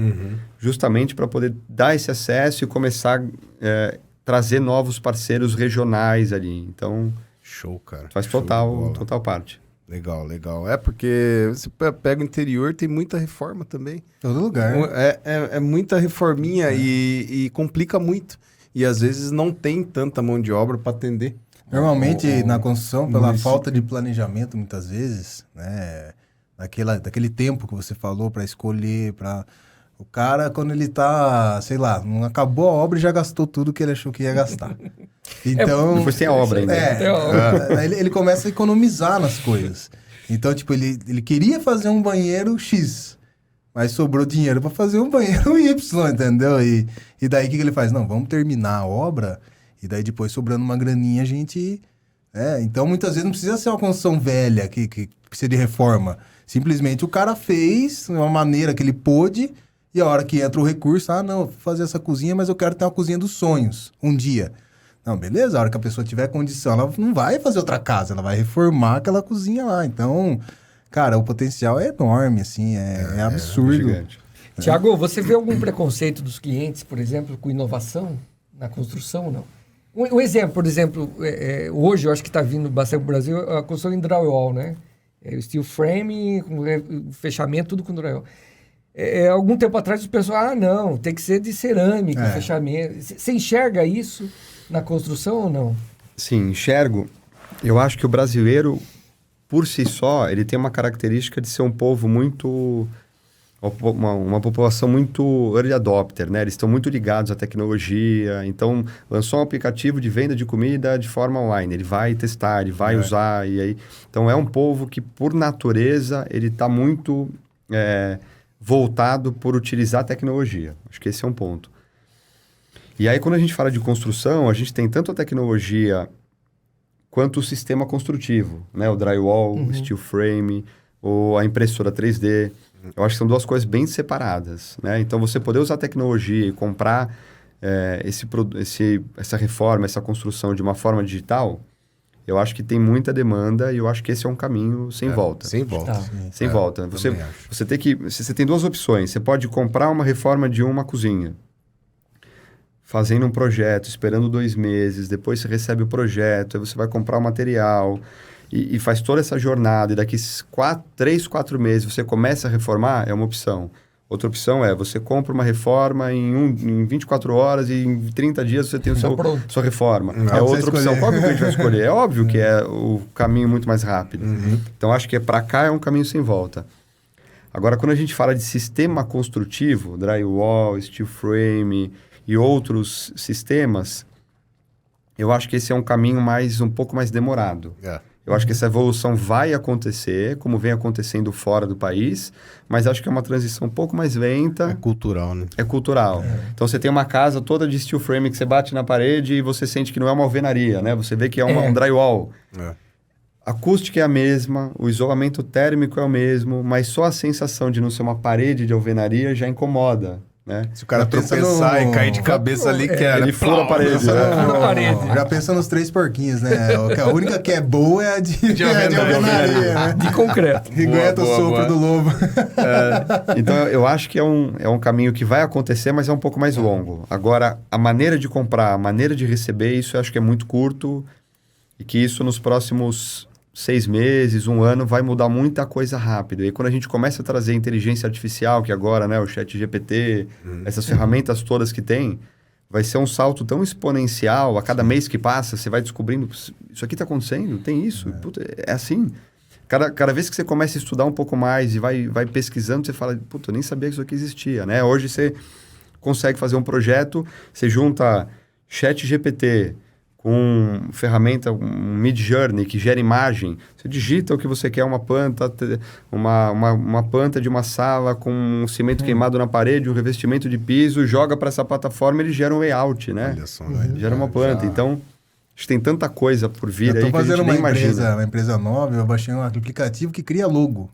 justamente para poder dar esse acesso e começar a trazer novos parceiros regionais ali. Então, show, cara. Faz total parte. Legal. É porque você pega o interior, tem muita reforma também. Todo lugar. É muita reforminha e complica muito. E às vezes não tem tanta mão de obra para atender. Normalmente na construção, pela falta de planejamento, muitas vezes, né? Daquele tempo que você falou para escolher, o cara, quando ele tá, sei lá, não acabou a obra e já gastou tudo que ele achou que ia gastar. Então... Depois tem a obra ainda. Ele começa a economizar nas coisas. Então, tipo, ele queria fazer um banheiro X, mas sobrou dinheiro para fazer um banheiro Y, entendeu? E daí o que ele faz? Não, vamos terminar a obra e daí depois sobrando uma graninha a gente... Então, muitas vezes não precisa ser uma construção velha que precisa de reforma. Simplesmente o cara fez de uma maneira que ele pôde e a hora que entra o recurso, não, vou fazer essa cozinha, mas eu quero ter uma cozinha dos sonhos um dia. Não, beleza, a hora que a pessoa tiver condição, ela não vai fazer outra casa, ela vai reformar aquela cozinha lá. Então, cara, o potencial é enorme, assim, é absurdo. Tiago, você vê algum preconceito dos clientes, por exemplo, com inovação na construção ou não? Um exemplo, por exemplo, hoje eu acho que está vindo bastante no Brasil a construção em drywall, né? O steel frame, com fechamento, tudo com drywall. Algum tempo atrás o pessoal, não, tem que ser de cerâmica, fechamento. Você enxerga isso na construção ou não? Sim, enxergo. Eu acho que o brasileiro, por si só, ele tem uma característica de ser um povo muito... Uma população muito early adopter, né? Eles estão muito ligados à tecnologia. Então, lançou um aplicativo de venda de comida de forma online. Ele vai testar, ele vai usar. E aí... Então, é um povo que, por natureza, ele está muito voltado por utilizar a tecnologia. Acho que esse é um ponto. E aí, quando a gente fala de construção, a gente tem tanto a tecnologia quanto o sistema construtivo, né? O drywall, o steel frame, ou a impressora 3D. Eu acho que são duas coisas bem separadas, né? Então, você poder usar a tecnologia e comprar essa reforma, essa construção de uma forma digital, eu acho que tem muita demanda e eu acho que esse é um caminho sem volta. Sem volta. Sem volta. Você tem duas opções. Você pode comprar uma reforma de uma cozinha, fazendo um projeto, esperando 2 meses, depois você recebe o projeto, aí você vai comprar o material... E faz toda essa jornada, e daqui 3, 4 meses você começa a reformar, é uma opção. Outra opção é, você compra uma reforma em 24 horas e em 30 dias você tem sua reforma. É outra opção. Qual que a gente vai escolher? É óbvio que é o caminho muito mais rápido. Então, acho que para cá é um caminho sem volta. Agora, quando a gente fala de sistema construtivo, drywall, steel frame e outros sistemas, eu acho que esse é um caminho um pouco mais demorado. Eu acho que essa evolução vai acontecer, como vem acontecendo fora do país, mas acho que é uma transição um pouco mais lenta. É cultural, né? É cultural. Então, você tem uma casa toda de steel frame que você bate na parede e você sente que não é uma alvenaria, né? Você vê que é um drywall. A acústica é a mesma, o isolamento térmico é o mesmo, mas só a sensação de não ser uma parede de alvenaria já incomoda. Né? Se o cara tropeçar e cair de cabeça ali, ele fura a parede. Já pensa nos 3 porquinhos, né? A única que é boa é a de alvenaria, né? De concreto. Que aguenta o sopro do lobo. Então, eu acho que é um caminho que vai acontecer, mas é um pouco mais longo. Agora, a maneira de comprar, a maneira de receber, isso eu acho que é muito curto e que isso nos próximos 6 meses, 1 ano, vai mudar muita coisa rápido. E aí, quando a gente começa a trazer inteligência artificial, que agora, né, o ChatGPT, essas ferramentas todas que tem, vai ser um salto tão exponencial. A cada mês que passa, você vai descobrindo, isso aqui está acontecendo, tem isso, puta, é assim. Cada vez que você começa a estudar um pouco mais e vai pesquisando, você fala, puta, eu nem sabia que isso aqui existia, né? Hoje você consegue fazer um projeto, você junta ChatGPT com ferramenta, um Midjourney, que gera imagem. Você digita o que você quer, uma planta de uma sala com um cimento queimado na parede, um revestimento de piso, joga para essa plataforma, ele gera um layout, né? Olha só, Gera uma planta. Então, a gente tem tanta coisa por vir aí que a gente nem imagina. Uma empresa nova, eu baixei um aplicativo que cria logo.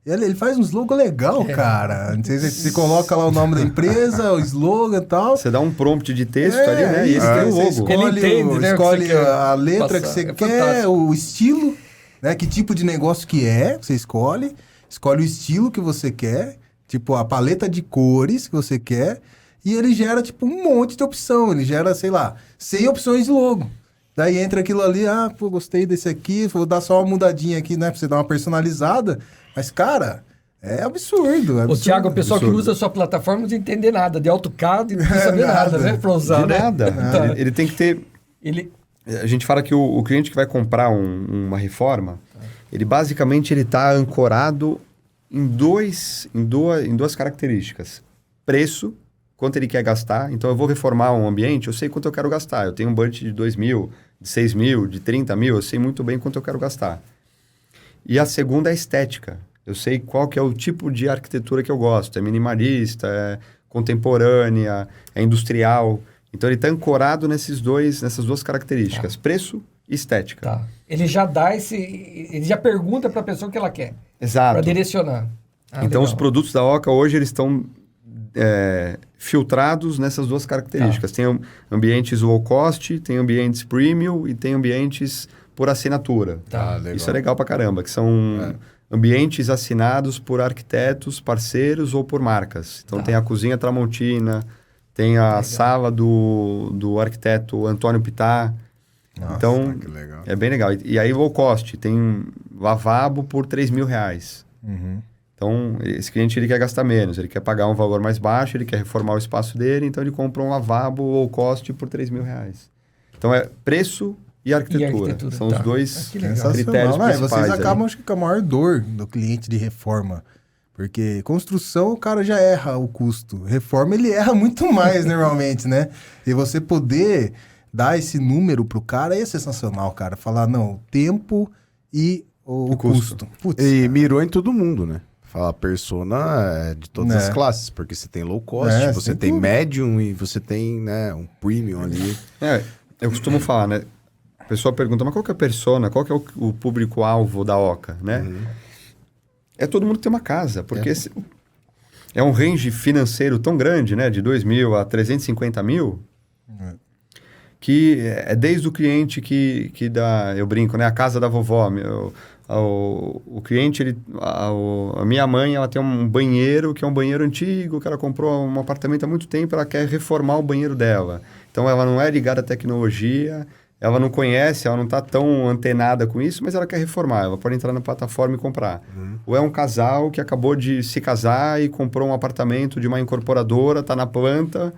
Ele faz uns logos legal, cara. Não sei se você coloca lá o nome da empresa, o slogan e tal. Você dá um prompt de texto ali, né? E ele tem o logo. Escolhe, escolhe a letra que você quer, fantástico. o estilo, né? Que tipo de negócio que é, você escolhe o estilo que você quer, tipo a paleta de cores que você quer, e ele gera tipo um monte de opção. Ele gera, sei lá, 100 opções de logo. Daí entra aquilo ali, gostei desse aqui, vou dar só uma mudadinha aqui, né? Pra você dar uma personalizada. Mas, cara, é absurdo. O Thiago, o pessoal que usa a sua plataforma não entender nada de AutoCAD e não sabe nada, né? Pra usar, de nada. Tá. Ele tem que ter... A gente fala que o cliente que vai comprar uma reforma, ele basicamente está ancorado em duas características. Preço, quanto ele quer gastar. Então, eu vou reformar um ambiente, eu sei quanto eu quero gastar. Eu tenho um budget de 2 mil, de 6 mil, de 30 mil, eu sei muito bem quanto eu quero gastar. E a segunda é a estética. Eu sei qual que é o tipo de arquitetura que eu gosto. É minimalista, é contemporânea, é industrial. Então, ele está ancorado nessas duas características. Preço e estética. Tá. Ele já ele já pergunta para a pessoa o que ela quer. Exato. Para direcionar. Então, legal. os produtos da Oca hoje, eles estão filtrados nessas duas características. Tem ambientes low cost, tem ambientes premium e tem ambientes por assinatura. Tá. Isso é legal pra caramba, que são ambientes assinados por arquitetos, parceiros ou por marcas. Então, tem a Cozinha Tramontina, tem a sala do arquiteto Antônio Pitá. Nossa, então, que legal. É bem legal. E aí, low cost, tem lavabo por R$3 mil. Uhum. Então, esse cliente ele quer gastar menos, ele quer pagar um valor mais baixo, ele quer reformar o espaço dele, então ele compra um lavabo low cost por R$3 mil. Então, é preço e arquitetura. São os dois critérios principais. Vocês acabam, acho que, com a maior dor do cliente de reforma. Porque construção, o cara já erra o custo. Reforma, ele erra muito mais, normalmente, né? E você poder dar esse número pro cara é sensacional, cara. Falar, não, tempo e o custo. Putz, e mirou em todo mundo, né? Fala, persona de todas as classes. Porque você tem low cost, você tem medium e você tem, né, um premium ali. Eu costumo falar, né? A pessoa pergunta, mas qual que é a persona? Qual que é o público-alvo da Oca, né? É todo mundo que tem uma casa, porque é um range financeiro tão grande, né? De 2 mil a 350 mil, que é desde o cliente que dá, eu brinco, né? A casa da vovó. O cliente, a minha mãe, ela tem um banheiro que é um banheiro antigo, que ela comprou um apartamento há muito tempo, ela quer reformar o banheiro dela. Então, ela não é ligada à tecnologia, ela não conhece, ela não está tão antenada com isso, mas ela quer reformar, ela pode entrar na plataforma e comprar. Ou é um casal que acabou de se casar e comprou um apartamento de uma incorporadora, está na planta,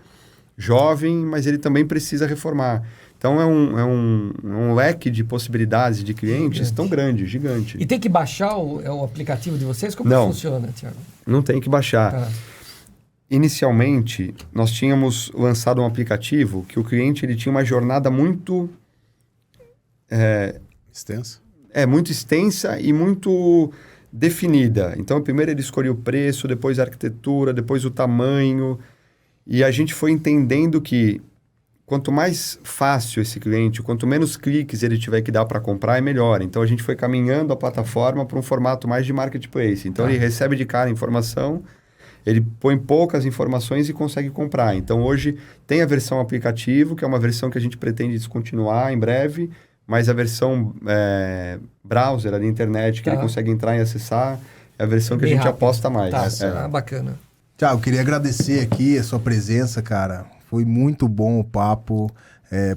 jovem, mas ele também precisa reformar. Então, é um leque de possibilidades de clientes tão grande, gigante. E tem que baixar o aplicativo de vocês? Como Não. funciona, Thiago? Não tem que baixar. Tá. Inicialmente, nós tínhamos lançado um aplicativo que o cliente ele tinha uma jornada muito... Extensa? muito extensa e muito definida. Então, primeiro ele escolhia o preço, depois a arquitetura, depois o tamanho. E a gente foi entendendo que quanto mais fácil esse cliente, quanto menos cliques ele tiver que dar para comprar, é melhor. Então, a gente foi caminhando a plataforma para um formato mais de marketplace. Então, ele recebe de cara a informação, ele põe poucas informações e consegue comprar. Então, hoje tem a versão aplicativo, que é uma versão que a gente pretende descontinuar em breve, mas a versão browser, ali, internet, que ele consegue entrar e acessar, é a versão que a gente rápido. Aposta mais. Tá, bacana. Thiago, queria agradecer aqui a sua presença, cara. Foi muito bom o papo.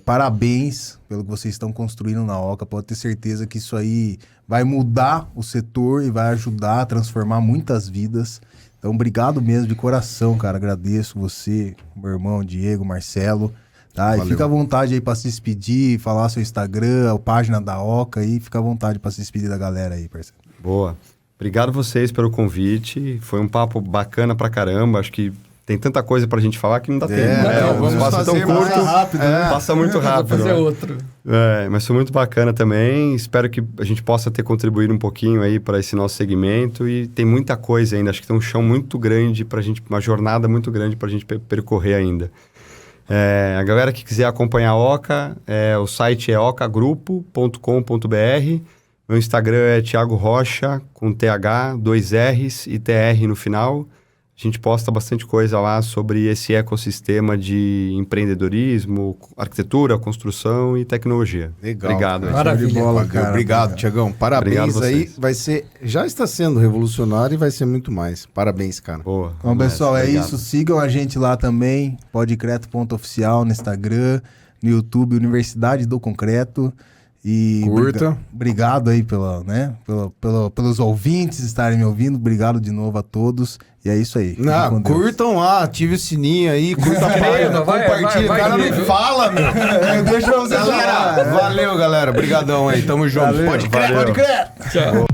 Parabéns pelo que vocês estão construindo na Oca. Pode ter certeza que isso aí vai mudar o setor e vai ajudar a transformar muitas vidas. Então, obrigado mesmo, de coração, cara. Agradeço você, meu irmão Diego, Marcelo. Tá? E fica à vontade aí para se despedir, falar seu Instagram, a página da Oca aí. Fica à vontade para se despedir da galera aí, parceiro. Boa. Obrigado vocês pelo convite. Foi um papo bacana pra caramba. Acho que tem tanta coisa pra gente falar que não dá tempo. Vamos passa tão fazer curto, rápido, passa muito rápido. Vou fazer né? outro. Mas foi muito bacana também. Espero que a gente possa ter contribuído um pouquinho aí para esse nosso segmento. E tem muita coisa ainda. Acho que tem um chão muito grande pra gente, uma jornada muito grande pra gente percorrer ainda. A galera que quiser acompanhar a Oca, o site é ocagrupo.com.br. Meu Instagram é Thiago Rocha, com TH, 2 R's e TR no final. A gente posta bastante coisa lá sobre esse ecossistema de empreendedorismo, arquitetura, construção e tecnologia. Legal. Obrigado. Maravilha. De bola, cara. Obrigado, Tiagão. Parabéns Obrigado aí. vocês. Já está sendo revolucionário e vai ser muito mais. Parabéns, cara. Boa. Então, pessoal, é Obrigado. isso. Sigam a gente lá também, Podcreto.oficial no Instagram, no YouTube, Universidade do Concreto. E Curta. obrigado aí pelos ouvintes estarem me ouvindo. Obrigado de novo a todos. E é isso aí. Fiquem com Deus. Curtam lá, ative o sininho aí, curta a página, vai, compartilha. vai, O cara vai, não vai. fala, meu. Deixa eu Galera, valeu, galera. Obrigadão aí. Tamo junto. Valeu. Pode crer, Valeu. pode crer. Tchau.